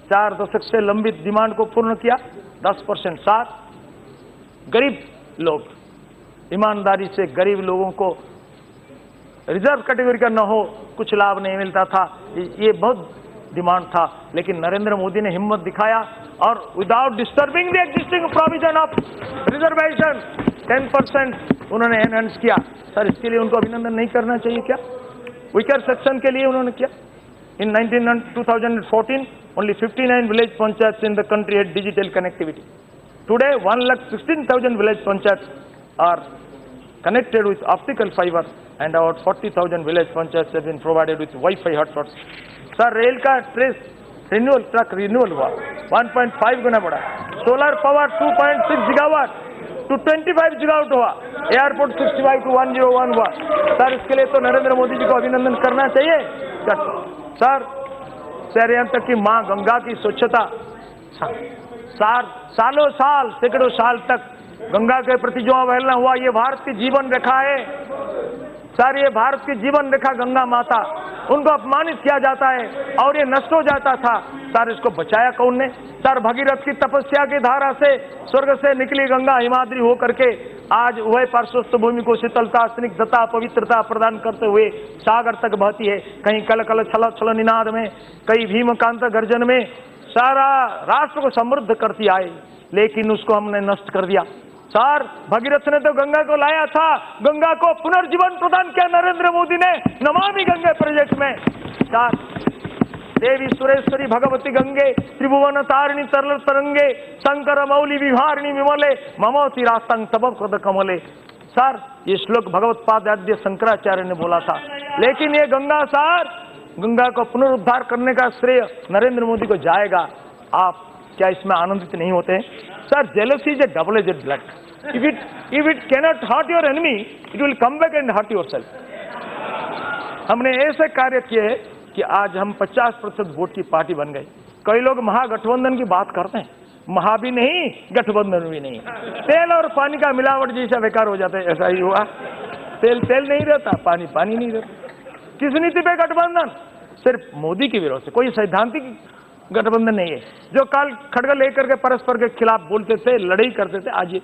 4 दशक से लंबित डिमांड को पूर्ण किया 10% साथ गरीब लोग ईमानदारी से गरीब लोगों को रिजर्व कैटेगरी का न हो कुछ लाभ नहीं मिलता था ये बहुत डिमांड था लेकिन नरेंद्र मोदी ने हिम्मत दिखाया और without disturbing the existing provision of reservation 10% उन्होंने एनहांस किया सर इसके लिए उनको अभिनंदन नहीं करना चाहिए क्या वीकर सेक्शन के लिए उन्होंने किया इन 2014 only 59 village panchayats in the country had digital connectivity today 1,16,000 village panchayats are connected with optical fiber and about 40,000 village panchayats have been provided with Wi-Fi hotspots. Sir rail का trace renewal track renewal हुआ 1.5 गुना बढ़ा solar power 2.6 gigawatt to 25 gigawatt हुआ airport 65 to 101 हुआ sir इसके लिए तो नरेंद्र मोदी जी को अभिनंदन करना चाहिए सर यहाँ तक कि मां गंगा की स्वच्छता सालों साल सैकड़ों साल तक गंगा के प्रति जो अवहेलना हुआ ये भारत की जीवन रेखा है सर ये भारत की जीवन रेखा गंगा माता उनको अपमानित किया जाता है और ये नष्ट हो जाता था सर इसको बचाया कौन ने सर भगीरथ की तपस्या की धारा से स्वर्ग से निकली गंगा हिमाद्री हो करके आज वह पार्श्वस्थ भूमि को शीतलता स्निग्धता पवित्रता प्रदान करते हुए सागर तक बहती है कहीं कल कल छल छल निनाद में कहीं भीमकांत गर्जन में सारा राष्ट्र को समृद्ध करती आए लेकिन उसको हमने नष्ट कर दिया सर भगीरथ ने तो गंगा को लाया था गंगा को पुनर्जीवन प्रदान किया नरेंद्र मोदी ने नमामि गंगे प्रोजेक्ट में सर देवी सुरेश्वरी भगवती गंगे त्रिभुवन तारिणी तरल तरंगे शंकर मौली विहारिणी विमले ममोति रास्तंग तब पद कमले सर ये श्लोक भगवत पाद आद्य शंकराचार्य ने बोला था लेकिन ये गंगा सर गंगा को पुनरुद्धार करने का श्रेय नरेंद्र मोदी को जाएगा आप क्या इसमें आनंदित नहीं होते sir jealousy is A double aged blood if it cannot hurt your enemy it will come back and hurt yourself हमने ऐसे कार्य किए कि आज हम 50% वोट की पार्टी बन गए कई लोग महागठबंधन की बात करते हैं महा भी नहीं गठबंधन भी नहीं तेल और पानी का मिलावट जैसा बेकार हो जाता है ऐसा ही हुआ तेल नहीं रहता पानी नहीं रहता किस नीति पे गठबंधन सिर्फ मोदी के विरोध से कोई सैद्धांतिक गठबंधन नहीं है जो काल खड़गा लेकर के परस्पर के खिलाफ बोलते थे लड़ाई करते थे आज ये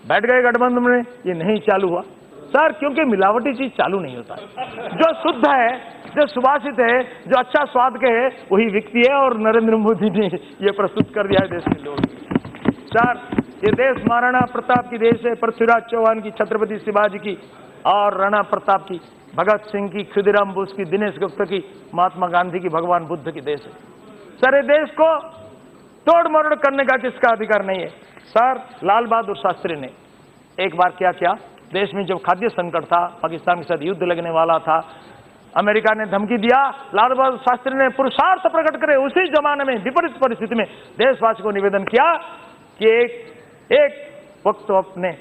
बैठ गए गठबंधन में ये नहीं चालू हुआ सर क्योंकि मिलावटी चीज चालू नहीं होता है जो शुद्ध है जो सुभाषित है जो अच्छा स्वाद के है वही बिकती है और नरेंद्र मोदी ने ये प्रस्तुत कर दिया है देश के लोग सर ये देश महाराणा प्रताप की देश है पृथ्वीराज चौहान की छत्रपति शिवाजी की और राणा प्रताप की भगत सिंह की खुदीराम बोस की दिनेश गुप्ता की महात्मा गांधी की भगवान बुद्ध की देश है सर ये देश को तोड़ मरोड़ करने का किसका अधिकार नहीं है सर लाल बहादुर शास्त्री ने एक बार क्या किया देश में जब खाद्य संकट था पाकिस्तान के साथ युद्ध लगने वाला था अमेरिका ने धमकी दिया लाल बहादुर शास्त्री ने पुरुषार्थ प्रकट करे उसी जमाने में विपरीत परिस्थिति में देशवासी को निवेदन किया कि एक वक्त अपने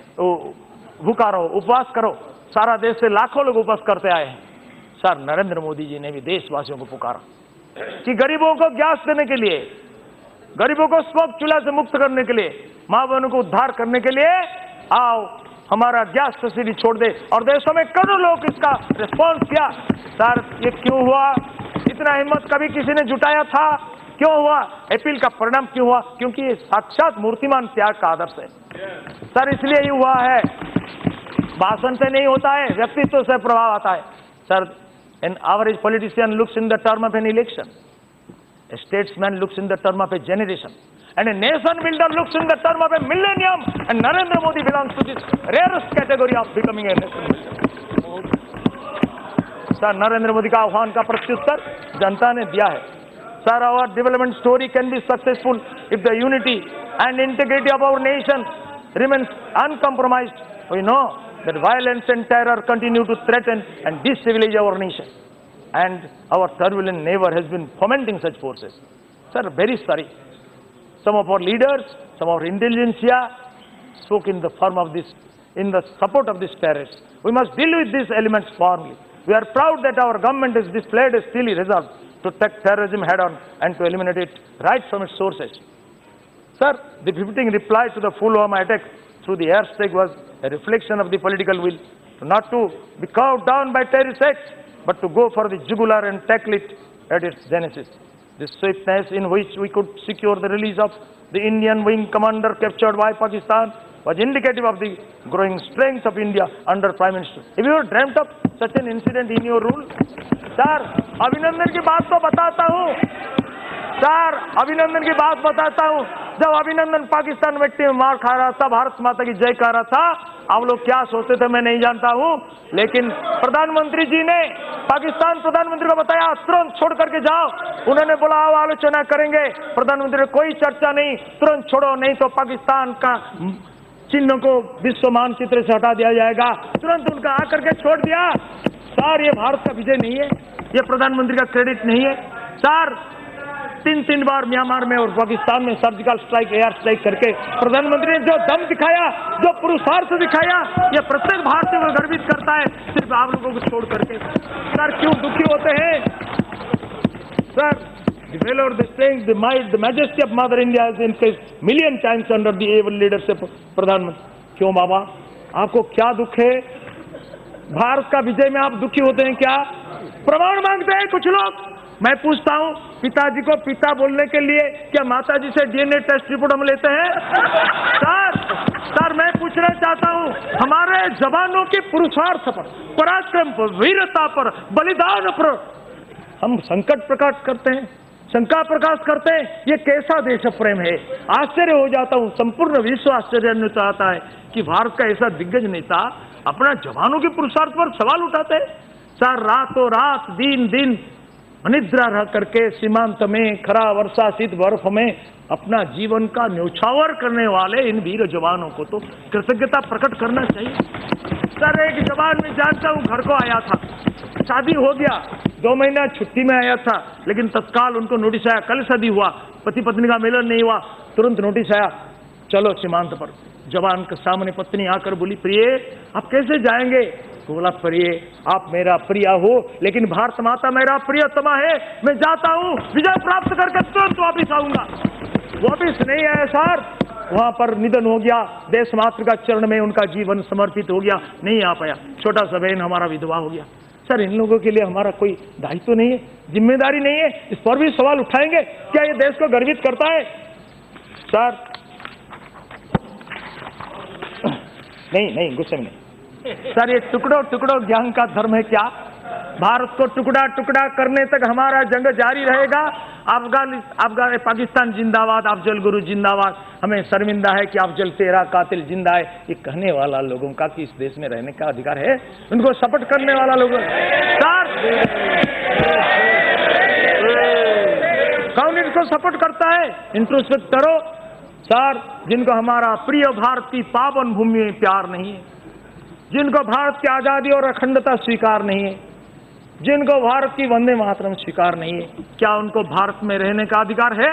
भूखा रहो उपवास करो सारा देश से लाखों लोग उपवास करते आए हैं सर नरेंद्र मोदी जी ने भी देशवासियों को पुकारा कि गरीबों को गैस देने के लिए गरीबों को स्मोक चूल्हा से मुक्त करने के लिए मां बहनों को उद्धार करने के लिए आओ हमारा गैस सब्सिडी छोड़ दे और देशों में करोड़ों लोग इसका रिस्पॉन्स किया सर ये क्यों हुआ इतना हिम्मत कभी किसी ने जुटाया था क्यों हुआ अपील का परिणाम क्यों हुआ क्योंकि ये साक्षात मूर्तिमान त्याग का आदर्श है सर इसलिए ये हुआ है भाषण से नहीं होता है व्यक्तित्व से प्रभाव आता है sir an average politician looks in the term of an election a statesman looks in the term of a generation and a nation builder looks in the term of a millennium and Narendra Modi belongs to this rarest category of becoming a nation builder. Sir Narendra Modi का आह्वान का प्रत्युत्तर जनता ने दिया है sir our development story can be successful if the unity and integrity of our nation remains uncompromised, we know that violence and terror continue to threaten and destabilize our nation. And our turbulent neighbor has been fomenting such forces. Sir, very sorry. Some of our leaders, some of our intelligentsia spoke in the form of this, in the support of these terrorists. We must deal with these elements firmly. We are proud that our government has displayed a steely resolve to take terrorism head-on and to eliminate it right from its sources. Sir, the befitting reply to the Pulwama attack through the airstrike was a reflection of the political will, not to be cowed down by terrorist acts, but to go for the jugular and tackle it at its genesis. The swiftness in which we could secure the release of the Indian wing commander captured by Pakistan was indicative of the growing strength of India under Prime Minister. Have you ever dreamt of such an incident in your rule? Sir, अभिनंदन की बात तो बताता हूँ। Sir, अभिनंदन की बात बताता हूँ। जब अभिनंदन पाकिस्तान मिट्टी में मार खा रहा था, भारत माता की जय कह रहा था, आप लोग क्या सोचते थे मैं नहीं जानता हूँ, लेकिन प्रधानमंत्री जी ने पाकिस्तान प्रधानमंत्री को बताया तुरंत छोड़ करके जाओ। उन्होंने बोला आओ आलोचना करेंगे। प्रधानमंत्री ने कोई चर्चा नहीं, तुरंत छोड़ो नहीं तो पाकिस्तान का चिन्ह को विश्व मानचित्र से हटा दिया जाएगा। तुरंत उनका आकर के छोड़ दिया। सर, ये भारत का विजय नहीं है, ये प्रधानमंत्री का क्रेडिट नहीं है। सर, तीन बार म्यांमार में और पाकिस्तान में सर्जिकल स्ट्राइक, एयर स्ट्राइक करके प्रधानमंत्री ने जो दम दिखाया, जो पुरुषार्थ दिखाया, ये प्रत्येक भारतीय को गर्वित करता है, सिर्फ आप लोगों को छोड़ करके। सर, क्यों दुखी होते हैं? Sir, the valor, the strength, the might, the majesty of Mother India has increased million times under the able leadership of प्रधानमंत्री। क्यों बाबा, आपको क्या दुख है? भारत का विजय में आप दुखी होते हैं क्या? प्रमाण मांगते हैं कुछ लोग। मैं पूछता हूं, पिताजी को पिता बोलने के लिए क्या माताजी से डीएनए टेस्ट रिपोर्ट हम लेते हैं? सर, मैं पूछना चाहता हूं, हमारे जवानों के पुरुषार्थ पर, पराक्रम पर, वीरता पर, बलिदान पर हम संकट प्रकट करते हैं, शंका प्रकाश करते हैं। ये कैसा देश प्रेम है? आश्चर्य हो जाता हूं, संपूर्ण विश्व आश्चर्य चाहता है कि भारत का ऐसा दिग्गज नेता अपना जवानों के पुरुषार्थ पर सवाल उठाते हैं। सर, रातों रात, दिन दिन अनिद्रा रह करके सीमांत में खरा वर्षा शीत बर्फ में अपना जीवन का न्यौछावर करने वाले इन वीर जवानों को तो कृतज्ञता प्रकट करना चाहिए। सर, एक जवान में जानता हूं, घर को आया था, शादी हो गया, 2 महीना छुट्टी में आया था, लेकिन तत्काल उनको नोटिस आया, कल शादी हुआ, पति पत्नी का मिलन नहीं हुआ, तुरंत नोटिस आया, चलो सीमांत पर। जवान के सामने पत्नी आकर बोली, प्रिय आप कैसे जाएंगे? बोला, प्रिय आप मेरा प्रिय हो, लेकिन भारत माता मेरा प्रियतमा है, मैं जाता हूं, विजय प्राप्त करके तुरंत वापिस आऊंगा। वापिस नहीं आया सर, वहां पर निधन हो गया, देश मातृ का चरण में उनका जीवन समर्पित हो गया, नहीं आ पाया। छोटा सा बहन हमारा विधवा हो गया। सर, इन लोगों के लिए हमारा कोई दायित्व नहीं है, जिम्मेदारी नहीं है? इस पर भी सवाल उठाएंगे? क्या ये देश को गर्वित करता है? सर, नहीं, गुस्से में नहीं। सर, ये टुकड़ों ज्ञान का धर्म है क्या? भारत को टुकड़ा टुकड़ा करने तक हमारा जंग जारी रहेगा। अफगान पाकिस्तान जिंदाबाद, अफजल गुरु जिंदाबाद। हमें शर्मिंदा है कि अफजल तेरा कातिल जिंदा है। ये कहने वाला लोगों का कि इस देश में रहने का अधिकार है? उनको सपोर्ट करने वाला लोगों, सर कौन इनको सपोर्ट करता है? इंट्रोस्पेक्ट करो सर। जिनको हमारा प्रिय भारत की पावन भूमि में प्यार नहीं है, जिनको भारत की आजादी और अखंडता स्वीकार नहीं है, जिनको भारत की वंदे मातरम स्वीकार नहीं है, क्या उनको भारत में रहने का अधिकार है?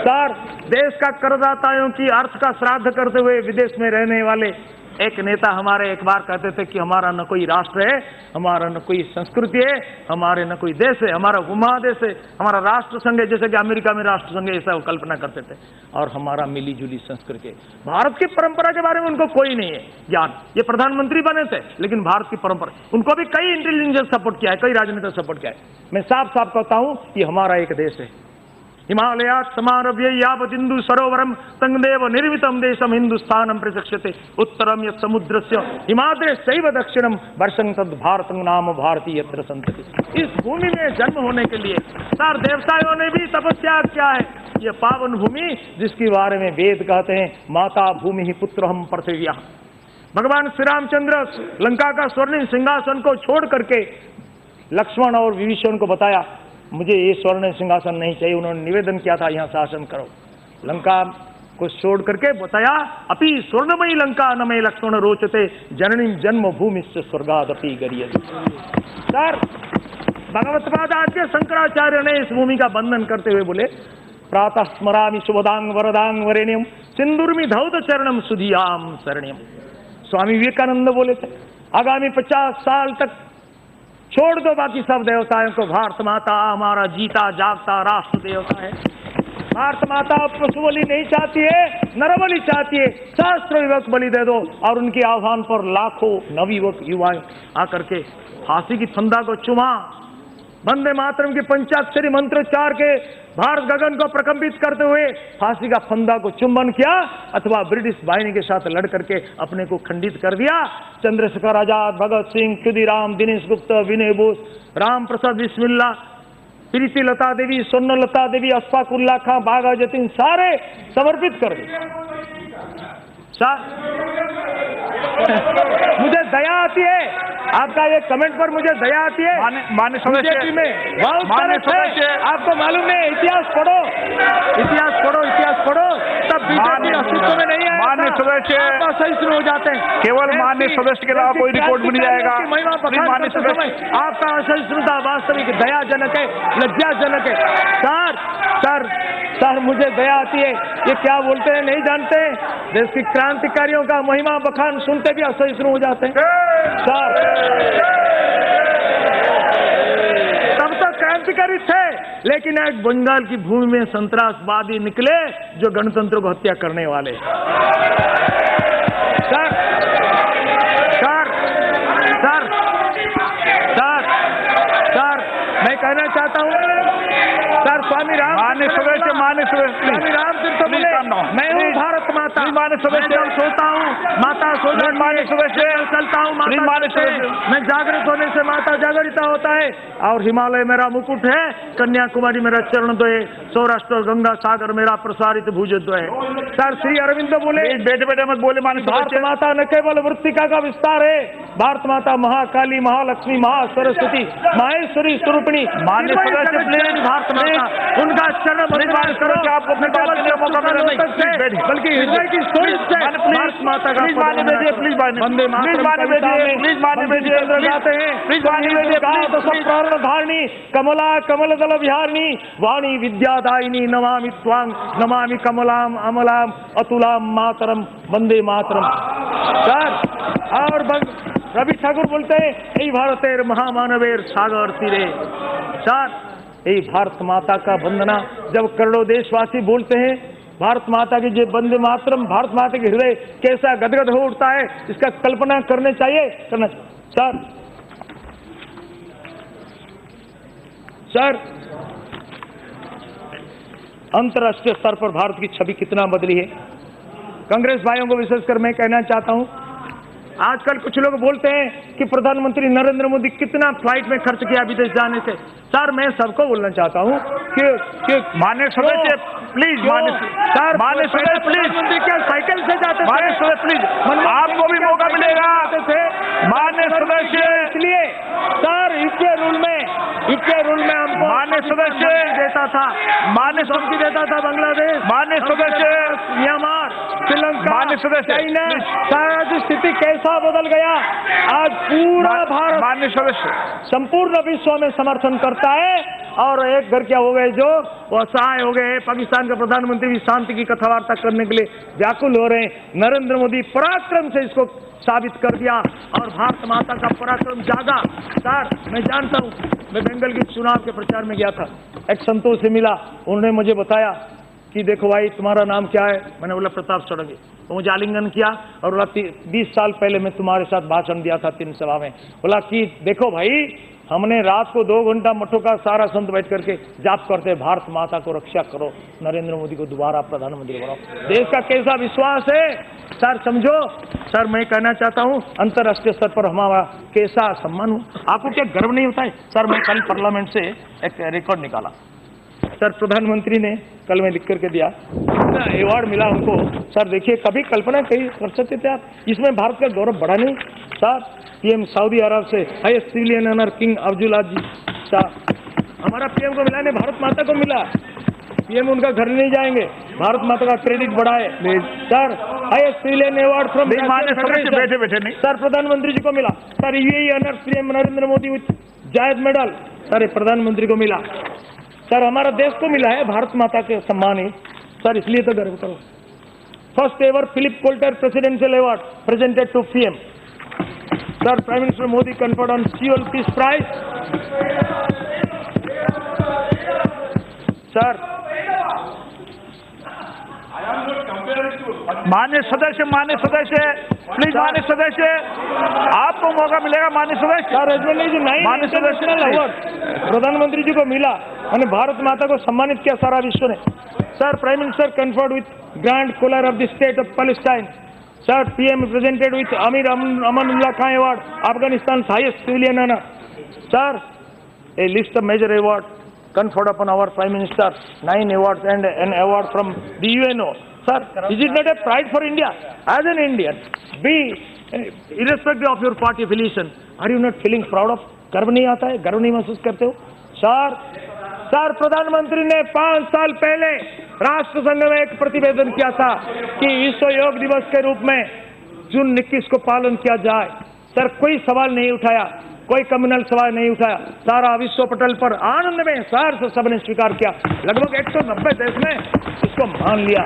सर, देश का करदाताओं की अर्थ का श्राद्ध करते हुए विदेश में रहने वाले एक नेता हमारे एक बार कहते थे कि हमारा न कोई राष्ट्र है, हमारा न कोई संस्कृति है, हमारे न कोई देश है, हमारा उपमहादेश है, हमारा राष्ट्र संघ है, जैसे कि अमेरिका में राष्ट्र संघ है, ऐसा वो कल्पना करते थे, और हमारा मिली जुली संस्कृति है। भारत की परंपरा के बारे में उनको कोई नहीं है ज्ञान। ये प्रधानमंत्री बने थे, लेकिन भारत की परंपरा, उनको भी कई इंटेलिजेंस सपोर्ट किया है, कई राजनेता सपोर्ट किया है। मैं साफ साफ कहता हूं, ये हमारा एक देश है। हिमालयात् समारभ्य यावदिन्दु सरोवरम तंगदेव निर्मितम देशम हिंदुस्तानम प्रचक्षते उत्तरम यत् समुद्रस्य हिमाद्रेश्चैव दक्षिणम वर्षं तद् भारतं नाम भारती यत्र संतति। इस भूमि में जन्म होने के लिए सर देवताओं ने भी तपस्या किया है। ये पावन भूमि जिसके बारे में वेद कहते हैं, माता भूमि ही पुत्रहम पृथिव्या। भगवान श्री रामचंद्र लंका का स्वर्णिम सिंहासन को छोड़ करके लक्ष्मण और विभीषण को बताया मुझे ये स्वर्ण सिंहासन नहीं चाहिए। उन्होंने निवेदन किया था यहाँ शासन करो, लंका को छोड़ करके बताया अपि स्वर्णमयी लंका न में लक्ष्मण रोचते जननी जन्मभूमि से स्वर्गादपि गरीयते। सर भगवत्पाद आचार्य शंकराचार्य ने इस भूमि का बंधन करते हुए बोले प्रातः स्मरामि शुभदांग वरदांग वरेण्यम सिंदूरमि धौत चरणम सुधियाम शरण्यम। स्वामी विवेकानंद बोले थे आगामी 50 साल तक छोड़ दो बाकी सब देवताओं को, भारत माता हमारा जीता जागता राष्ट्र देवता है। भारत माता पशु बलि नहीं चाहती है, नर बलि चाहती है, शास्त्र विवक बलि दे दो। और उनके आह्वान पर लाखों नवयुवक युवाएं आकर के फांसी की फंदा को चुमा, वंदे मातरम के पंचाक्षरी मंत्रोच्चार के भारत गगन को प्रकंपित करते हुए फांसी का फंदा को चुंबन किया, अथवा ब्रिटिश बाहिनी के साथ लड़ करके अपने को खंडित कर दिया। चंद्रशेखर आजाद, भगत सिंह, खुदीराम, दिनेश गुप्ता, विनय बोस, राम प्रसाद बिस्मिल्ला, प्रीति लता देवी, स्वर्णलता देवी, अशफाक उल्लाह खां, बागा जतीन सारे समर्पित कर दिए। मुझे दया आती है आपका ये कमेंट पर, मुझे दया आती है। मान्य सदस्य में आपको मालूम है, इतिहास पढ़ो, इतिहास पढ़ो, तब बीजेपी अस्तित्व में नहीं है। मान्य सदस्य असहिष्णु हो जाते हैं। केवल मान्य सदस्य के अलावा कोई रिपोर्ट भी नहीं जाएगा। मान्य सदस्य आपका असहिष्णुता वास्तविक दयाजनक है, लज्जाजनक है। सर मुझे दया आती है, ये क्या बोलते हैं नहीं जानते। देश की क्रांतिकारियों का महिमा बखान सुनते भी असहिष्णु हो जाते हैं। सर तब तक क्रांतिकारी थे, लेकिन एक बंगाल की भूमि में संतरासवादी निकले जो गणतंत्र को हत्या करने वाले। सर मैं कहना चाहता हूँ सर, स्वामी राम मान्य सदस्य स्वामी राम तीर्थ बोले मैं हूँ भारत माता। मान्य सदस्य सोता हूँ माता सो जाती है, मान्य सदस्य चलता हूँ माता से, मैं जागृत होने से माता जागृता होता है। और हिमालय मेरा मुकुट है, कन्याकुमारी मेरा चरण द्वय, सौराष्ट्र और गंगा सागर मेरा प्रसारित भुज द्वय। सर श्री अरविंद बोले बेटे बेटे मत बोले। मान्य भारत माता न केवल वृत्तिका का विस्तार है, भारत माता महाकाली, महालक्ष्मी, महासरस्वती, माहेश्वरी स्वरूपिणी। मान्य सदस्य प्लीज भारत माता उनका चरण बंदवान करो, आपको अपनी बात करने का मौका मिला नहीं, बल्कि हृदय की सोच से भारत माता का मान्य भेजिए, प्लीज वंदे मातरम जाते हैं। प्लीज प्राण धारणी कमला कमल दल विहारिणी वाणी विद्यादायिनी नमामि त्वां नमामि कमलाम अमलाम अतुलाम मातरम वंदे मातरम। सर और रवि ठाकुर बोलते हैं यही भारतेर महामानवेर सागर तीरे। सर यही भारत माता का वंदना जब करोड़ों देशवासी बोलते हैं, भारत माता की जो वंदे मातरम, भारत माता के हृदय कैसा गदगद हो उठता है, इसका कल्पना करने चाहिए करना। सर अंतर्राष्ट्रीय स्तर पर भारत की छवि कितना बदली है। कांग्रेस भाइयों को विशेषकर मैं कहना चाहता हूं, आजकल कुछ लोग बोलते हैं कि प्रधानमंत्री नरेंद्र मोदी कितना फ्लाइट में खर्च किया विदेश जाने से। सर मैं सबको बोलना चाहता हूं कि मान्य सदस्य प्लीज, मान्य सदस्य प्लीज, क्या साइकिल से जाते थे? मान्य सदस्य प्लीज, आपको भी मौका मिलेगा। मान्य सदस्य इसलिए सर इसके रूल में हमको मान्य सदस्य देता था, मान्य सबकी देता था बांग्लादेश, मान्य सदस्य म्यांमार, श्रीलंका, मान्य सदस्य चाइना। आज स्थिति कैसा बदल गया, आज पूरा भारत मान्य सदस्य संपूर्ण विश्व में समर्थन करता है। और एक घर क्या हो गए जो वो असहाय हो गए। पाकिस्तान का प्रधानमंत्री भी शांति की कथावार्ता करने के लिए व्याकुल हो रहे हैं। नरेंद्र मोदी पराक्रम से इसको साबित कर दिया और भारत माता का पराक्रम जागा। सर मैं जानता हूँ, मैं बंगाल के चुनाव के प्रचार में गया था, एक संतोष से मिला, उन्होंने मुझे बताया कि देखो भाई तुम्हारा नाम क्या है। मैंने बोला प्रताप षडंगी। तो मुझे आलिंगन किया और बोला 20 साल पहले मैं तुम्हारे साथ भाषण दिया था 3 सभा में। बोला कि देखो भाई हमने रात को 2 घंटा मठों का सारा संत बैठ करके जाप करते, भारत माता को रक्षा करो, नरेंद्र मोदी को दोबारा प्रधानमंत्री बनाओ। देश का कैसा विश्वास है सर, समझो। सर मैं कहना चाहता हूं अंतर्राष्ट्रीय स्तर पर हमारा कैसा सम्मान हो, आपको क्या गर्व नहीं होता है? सर मैं कल पार्लियामेंट से एक रिकॉर्ड निकाला। सर प्रधानमंत्री ने कल में लिख करके दिया, इतना अवार्ड मिला उनको। सर देखिए कभी कल्पना कहीं कर सकते थे आप, इसमें भारत का गौरव बढ़ा नहीं। सर पीएम सऊदी अरब से highest civilian honour King Abdullah ji. Sir हमारा पीएम को मिला नहीं, भारत माता को मिला। पीएम उनका घर नहीं जाएंगे, भारत माता का क्रेडिट बढ़ाए। Sir highest civilian award from बैठे बैठे नहीं सर प्रधानमंत्री जी को मिला। Sir UAE honours PM Narendra Modi with जायद मेडल सर प्रधानमंत्री को मिला। सर हमारा देश को मिला है भारत माता के सम्मान ही सर, इसलिए तो गर्व करो। First ever Philip Kotler presidential award presented to PM. Sir prime minister Modi conferred on Seoul Peace Prize. Sir माननीय सदस्य प्लीज माननीय सदस्य आपको मौका मिलेगा माननीय सदस्य। सर माननीय सदस्य अवार्ड प्रधानमंत्री जी को मिला और भारत माता को सम्मानित किया सारा विश्व ने। Sir prime minister conferred with grand collar of the state of Palestine. Sir PM presented with Amir Amanullah Khan award, Afghanistan highest civilian honour. Sir a list of major awards conferred upon our Prime Minister, 9 awards and an award from the UNO. Sir, is it not a pride for India? As an Indian, irrespective of your party affiliation, are you not feeling proud of? गर्व नहीं आता है, गर्व नहीं महसूस करते हो? Sir प्रधानमंत्री ने 5 साल पहले राष्ट्र संघ में एक प्रतिवेदन किया था कि विश्व योग दिवस के रूप में जून 21 को पालन किया जाए। सर कोई सवाल नहीं उठाया, कोई कम्युनल सवाल नहीं उठाया, सारा विश्व पटल पर आनंद में सार से सबने स्वीकार किया। लगभग 190 देश ने इसको मान लिया।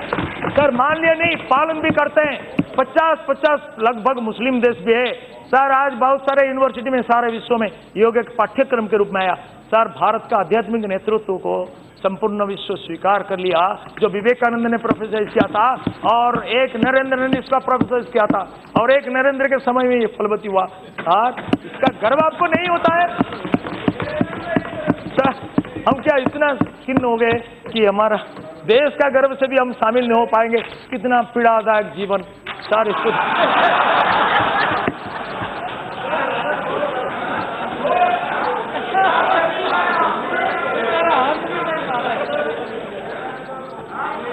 सर मान लिया नहीं, पालन भी करते हैं। 50 लगभग मुस्लिम देश भी है। सर आज बहुत सारे यूनिवर्सिटी में सारे विश्व में योग एक पाठ्यक्रम के रूप में आया। सर भारत का आध्यात्मिक नेतृत्व को संपूर्ण विश्व स्वीकार कर लिया। जो विवेकानंद ने प्रोफेसर किया था और एक नरेंद्र ने इसका प्रोफेसर किया था और एक नरेंद्र के समय में ये फलवती हुआ। सर इसका गर्व आपको नहीं होता है? सर हम क्या इतना खिन्न हो गए कि हमारा देश का गर्व से भी हम शामिल नहीं हो पाएंगे? कितना पीड़ादायक जीवन। सर इसको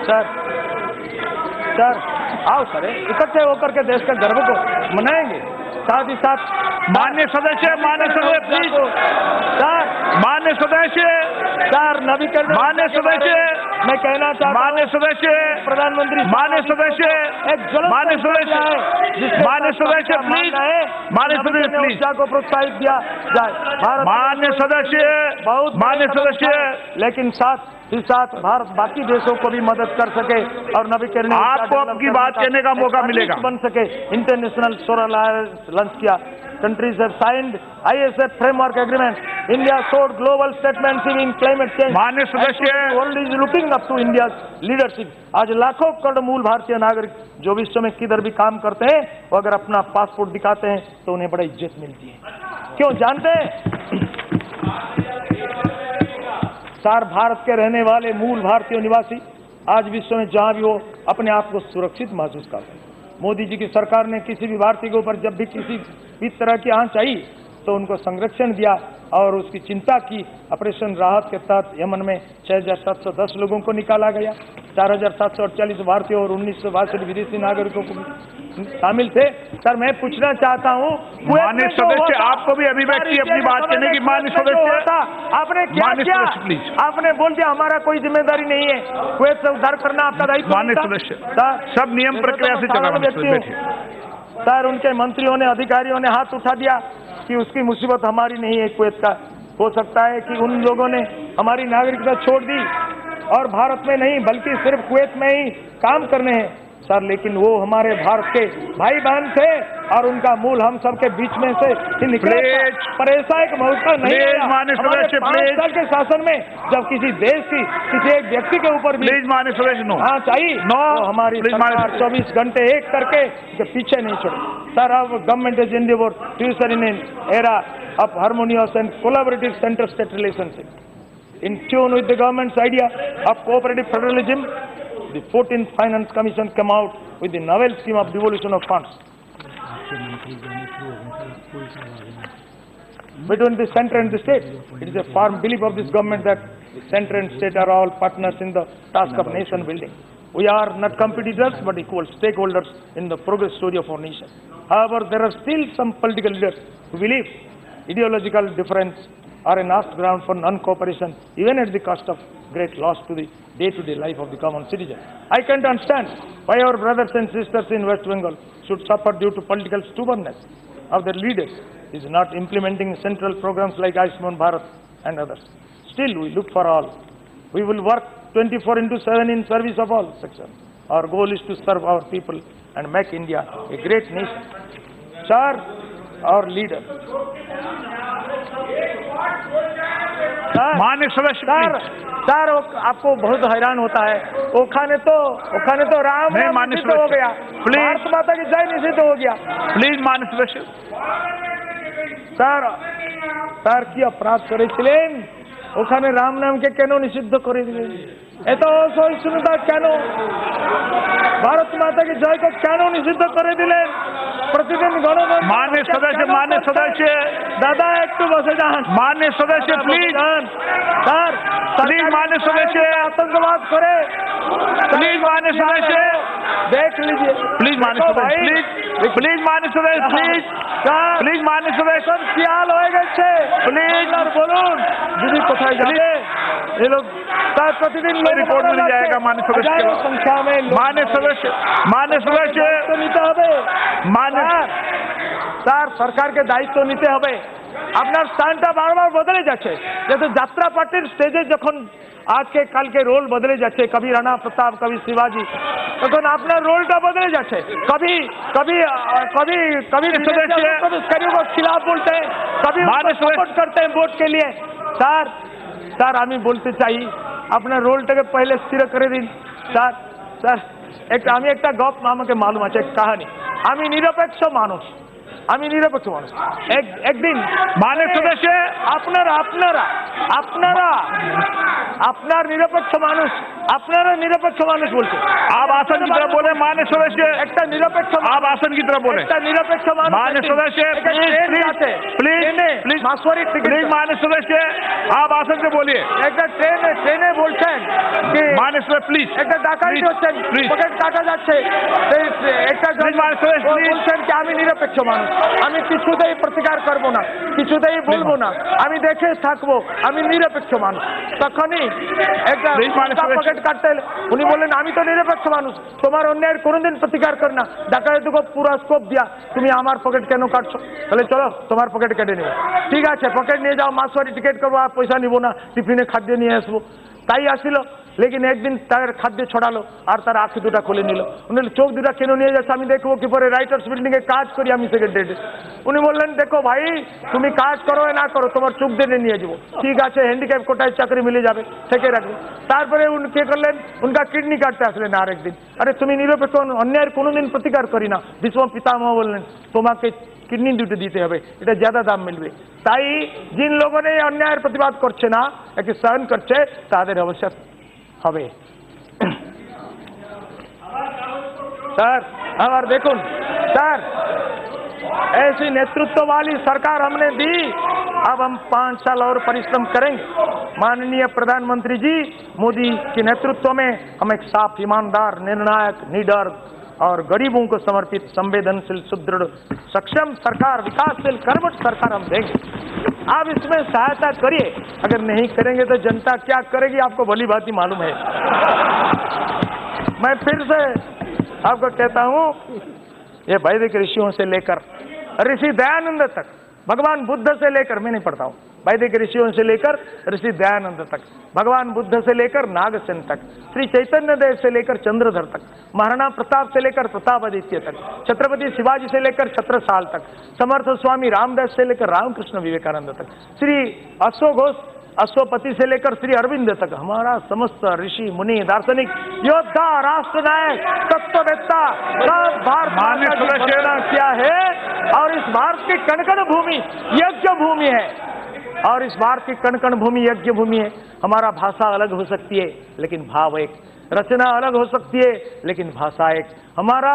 सर आओ सर इकट्ठे होकर के देश का गर्व को मनाएंगे। साथ ही साथ माननीय सदस्य प्लीज सर माननीय सदस्य सर नवीकरण माननीय सदस्य मैं कहना चाहता हूं माननीय सदस्य प्रधानमंत्री माननीय सदस्य एक माननीय सदस्य माननीय सदस्य प्लीज माननीय सदस्य प्लीज ऊर्जा को प्रोत्साहित किया जाए। माननीय सदस्य बहुत माननीय सदस्य लेकिन साथ ही साथ भारत बाकी देशों को भी मदद कर सके और नवीकरणीय आपको आपकी बात कहने का मौका मिलेगा बन सके। इंटरनेशनल सोलर अलायंस लॉन्च किया। Countries have signed ISF framework agreement. India showed global statement in climate change. माननीय सदस्य world is looking up to India leadership. आज लाखों करोड़ मूल भारतीय नागरिक जो विश्व में किधर भी काम करते हैं वो अगर अपना पासपोर्ट दिखाते हैं तो उन्हें बड़ी इज्जत मिलती है। क्यों जानते हैं? सर भारत के रहने वाले मूल भारतीय निवासी आज विश्व में जहां भी हो अपने आप को सुरक्षित महसूस करते हैं। मोदी जी की सरकार ने किसी भी भारतीय के ऊपर जब भी किसी भी तरह की आंच आई तो उनको संरक्षण दिया और उसकी चिंता की। ऑपरेशन राहत के तहत यमन में 6,710 लोगों को निकाला गया। 4,748 भारतीय और 1962 विदेशी नागरिकों को शामिल थे। सर मैं पूछना चाहता हूँ माननीय सदस्य आपको भी अभिव्यक्ति अपनी बात कहने की। माननीय सदस्य आपने क्या किया? आपने बोल दिया हमारा कोई जिम्मेदारी नहीं है, कुवैत से उद्धार करना आपका दायित्व। माननीय सदस्य सब नियम प्रक्रिया से चला। सर उनके मंत्रियों ने अधिकारियों ने हाथ उठा दिया कि उसकी मुसीबत हमारी नहीं है कुवैत का। हो सकता है कि उन लोगों ने हमारी नागरिकता छोड़ दी और भारत में नहीं बल्कि सिर्फ कुवैत में ही काम करने हैं। सर लेकिन वो हमारे भारत के भाई बहन थे और उनका मूल हम सबके बीच में से ही निकले। पर ऐसा एक मौका नहीं आया हमारे 5 साल के शासन में जब किसी देश की किसी एक व्यक्ति के ऊपर भी माननीय सदस्य नो हाँ चाहिए तो हमारी सरकार 24 घंटे एक करके पीछे नहीं छोड़े। सर अब government is endeavored to use in an era of harmonious and collaborative center-state relationship. In tune with the government's idea of cooperative federalism, the 14th Finance Commission came out with the novel scheme of devolution of funds between the center and the state. It is a firm belief of this government that the center and state are all partners in the task of nation building. We are not competitors but equal stakeholders in the progress story of our nation. However, there are still some political leaders who believe ideological difference are a nasty ground for non-cooperation, even at the cost of great loss to the day-to-day life of the common citizen. I can't understand why our brothers and sisters in West Bengal should suffer due to political stubbornness of their leaders is not implementing central programs like Ayushman Bharat and others. Still, we look for all. We will work 24/7 in service of all sections. Our goal is to serve our people and make India a great nation. Sir, our leader. माननीय सदस्य sir, आपको बहुत हैरान होता है। ओखा ने तो राम निषिद्ध हो गया, भारत माता की जय निषिद्ध हो गया। प्लीज माननीय सदस्य। স্যার কি অপরাধ করেছিলেন? ওখানে রাম নামকে কেন নিষিদ্ধ করে দিলেন? এত অসহিষ্ণুতা কেন? ভারত মাতা কি জয়কে কেন নিষিদ্ধ করে দিলেন? প্রতিদিন গণতন্ত্র। माननीय सदस्य দাদা একটু বসে যান। माननीय सदस्य प्लीज। স্যার प्लीज माननीय सदस्य आतंकवाद करे। प्लीज माननीय सदस्य देख लीजिए। प्लीज माननीय सदस्य प्लीज माननीय सदस्य प्लीज माननीय सदस्य শিয়াল হয়ে গেছে। প্লিজ আর বলুন দিদি কোথায় যাবে? ये लोग प्रतिदिन रिपोर्ट मिल जाएगा माननीय सदस्य संख्या में। माननीय सदस्य तो নিতে হবে। স্যার সরকারকে দায়িত্ব নিতে হবে। আপনার স্থানটা বারবার বদলে যাচ্ছে। যেহেতু যাত্রা পার্টির স্টেজে যখন আজকে কালকে রোল বদলে যাচ্ছে, কবি রানা প্রতাপ, কবি শিবাজি, তখন আপনার রোলটা বদলে যাচ্ছে। कभी को खिलाफ बोलते हैं, कभी सपोर्ट करते हैं वोट के लिए। স্যার আমি বলতে চাই আপনার রোলটাকে পহলে স্থির করে দিন। স্যার আমি একটা গপ আমাকে মালুম আছে, এক কাহিনী। আমি নিরপেক্ষ মানুষ। একদিন माननीय सदस्य আপনার নিরপেক্ষ মানুষ বলছে। आप आसन की तरफ बोले माननीय सदस्य। একটা নিরপেক্ষ आप आसन की तरफ बोले। একটা নিরপেক্ষ মানুষ। माननीय सदस्य प्लीज মাসওয়ারি प्लीज माननीय सदस्य आप आसन से बोलिए। একটা ট্রেনে বলছেন কি माननीय सदस्य प्लीज একটা ডাকাতি হচ্ছে, পকেট কাটা যাচ্ছে। একটা বলছেন কি আমি নিরপেক্ষ মানুষ, আমি কিছুতেই প্রতিকার করব না, কিছুতেই বলবো না, আমি দেখে থাকবো, আমি নিরপেক্ষ মানুষ। তখনই একটা পকেট কাটতে উনি বললেন আমি তো নিরপেক্ষ মানুষ, তোমার অন্যায়ের কোনোদিন প্রতিকার কর না। ডাকাতকে পুরো স্কোপ দিয়া তুমি আমার পকেট কেন কাটছো? তাহলে চলো তোমার পকেট কেটে নেবো। ঠিক আছে, পকেট নিয়ে যাও, মাসওয়ারি টিকিট করবো, আর পয়সা নিবো না, টিফিনে খাদ্য নিয়ে আসবো। তাই আসিল। লেকিন একদিন তার খাদ্য ছড়ালো আর তার আঁখি দুটা খুলে নিল। উনি চোখ দুটা কেন নিয়ে যাচ্ছে আমি দেখবো কি পরে রাইটার্স বিল্ডিং এ কাজ করি আমি সেক্রেটারি। উনি বললেন দেখো ভাই তুমি কাজ করো না করো তোমার চোখ দিয়ে নিয়ে যাবো। ঠিক আছে, হ্যান্ডিক্যাপ কোটায় চাকরি মিলে যাবে, থেকে রাখবে। তারপরে উনি কে করলেন, উনকা কিডনি কাটতে আসলেন আরেকদিন। আরে তুমি নিরপেক্ষ, অন্যায়ের কোনোদিন প্রতিকার করি না। ভীষ্ম পিতামহ বললেন তোমাকে কিডনি দুটো দিতে হবে, এটা জ্যাদা দাম মিলবে। তাই जिन लोगों ने अन्याय प्रतिबाद করছে না, একে सहन করছে, তাদের অবশ্য হবে। सर और देखो सर, ऐसी नेतृत्व वाली सरकार हमने दी, अब हम 5 साल और परिश्रम करेंगे। माननीय प्रधानमंत्री जी मोदी के नेतृत्व में हम एक साफ, ईमानदार, निर्णायक, निडर और गरीबों को समर्पित, संवेदनशील, सुदृढ़, सक्षम सरकार, विकासशील, कर्मठ सरकार हम देंगे। आप इसमें सहायता करिए। अगर नहीं करेंगे तो जनता क्या करेगी आपको भली भांति मालूम है। मैं फिर से आपको कहता हूं, ये वैदिक ऋषियों से लेकर ऋषि दयानंद तक, भगवान बुद्ध से लेकर, मैं नहीं पढ़ता हूं, वैदिक ऋषियों से लेकर ऋषि दयानंद तक, भगवान बुद्ध से लेकर नागसेन तक, श्री चैतन्य देव से लेकर चंद्रधर तक, महाराणा प्रताप से लेकर प्रतापादित्य तक, छत्रपति शिवाजी से लेकर छत्रसाल तक, समर्थ स्वामी रामदास से लेकर रामकृष्ण विवेकानंद तक, श्री अश्वघोष अश्वपति से लेकर श्री अरविंद तक, हमारा समस्त ऋषि मुनि, दार्शनिक, योद्धा, राष्ट्र नायक, तत्ववेत्ता सब भारत सेना किया है। और इस भारत की कण-कण भूमि यज्ञ भूमि है, और इस भारत की कण-कण भूमि यज्ञ भूमि है। हमारा भाषा अलग हो सकती है लेकिन भाव एक, रचना अलग हो सकती है लेकिन भाषा एक, हमारा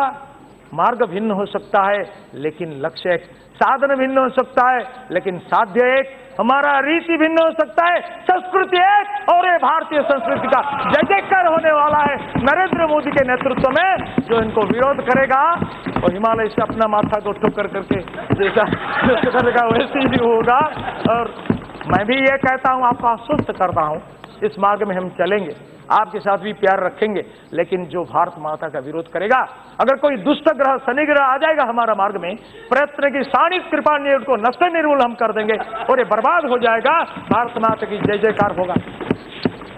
मार्ग भिन्न हो सकता है लेकिन लक्ष्य एक, साधन भिन्न हो सकता है लेकिन साध्य एक, हमारा रीति भिन्न हो सकता है, संस्कृति एक, और ये भारतीय संस्कृति का जय जयकार होने वाला है नरेंद्र मोदी के नेतृत्व में। जो इनको विरोध करेगा वो हिमालय से अपना माथा को ठोकर करके जैसा करेगा वैसे ही होगा। और मैं भी ये कहता हूं, आपको आश्वस्त करता हूं, इस मार्ग में हम चलेंगे, आपके साथ भी प्यार रखेंगे, लेकिन जो भारत माता का विरोध करेगा, अगर कोई दुष्ट ग्रह शनि ग्रह आ जाएगा हमारा मार्ग में, प्रयत्न की सारी कृपा ने उनको नष्ट निर्मूल हम कर देंगे और ये बर्बाद हो जाएगा। भारत माता की जय जयकार होगा।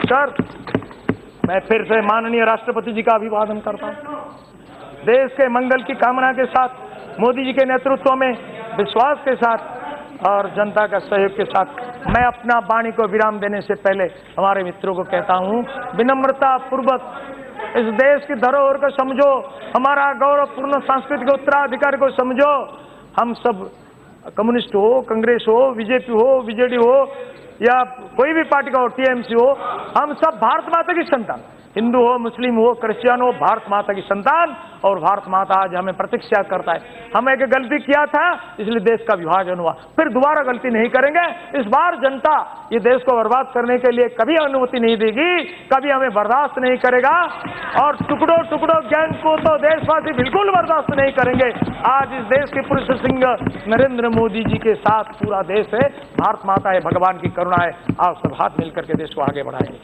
सर, मैं फिर से माननीय राष्ट्रपति जी का अभिवादन करता हूं। देश के मंगल की कामना के साथ, मोदी जी के नेतृत्व में विश्वास के साथ और जनता का सहयोग के साथ मैं अपना वाणी को विराम देने से पहले हमारे मित्रों को कहता हूं, विनम्रता पूर्वक इस देश की धरोहर को समझो, हमारा गौरवपूर्ण सांस्कृतिक उत्तराधिकार को समझो। हम सब कम्युनिस्ट हो, कांग्रेस हो, बीजेपी हो, बीजेडी हो या कोई भी पार्टी का हो, टीएमसी हो, हम सब भारत माता की संतान, हिंदू हो, मुस्लिम हो, क्रिश्चियन हो, भारत माता की संतान। और भारत माता आज हमें प्रतीक्षा करता है। हम एक गलती किया था, इसलिए देश का विभाजन हुआ, फिर दोबारा गलती नहीं करेंगे। इस बार जनता ये देश को बर्बाद करने के लिए कभी अनुमति नहीं देगी, कभी हमें बर्दाश्त नहीं करेगा और टुकड़ों टुकड़ों गैंग को तो देशवासी बिल्कुल बर्दाश्त नहीं करेंगे। आज इस देश के पुरुष सिंह नरेंद्र मोदी जी के साथ पूरा देश है, भारत माता है, भगवान की करुणा है। आप सब हाथ मिलकर के देश को आगे बढ़ाएंगे।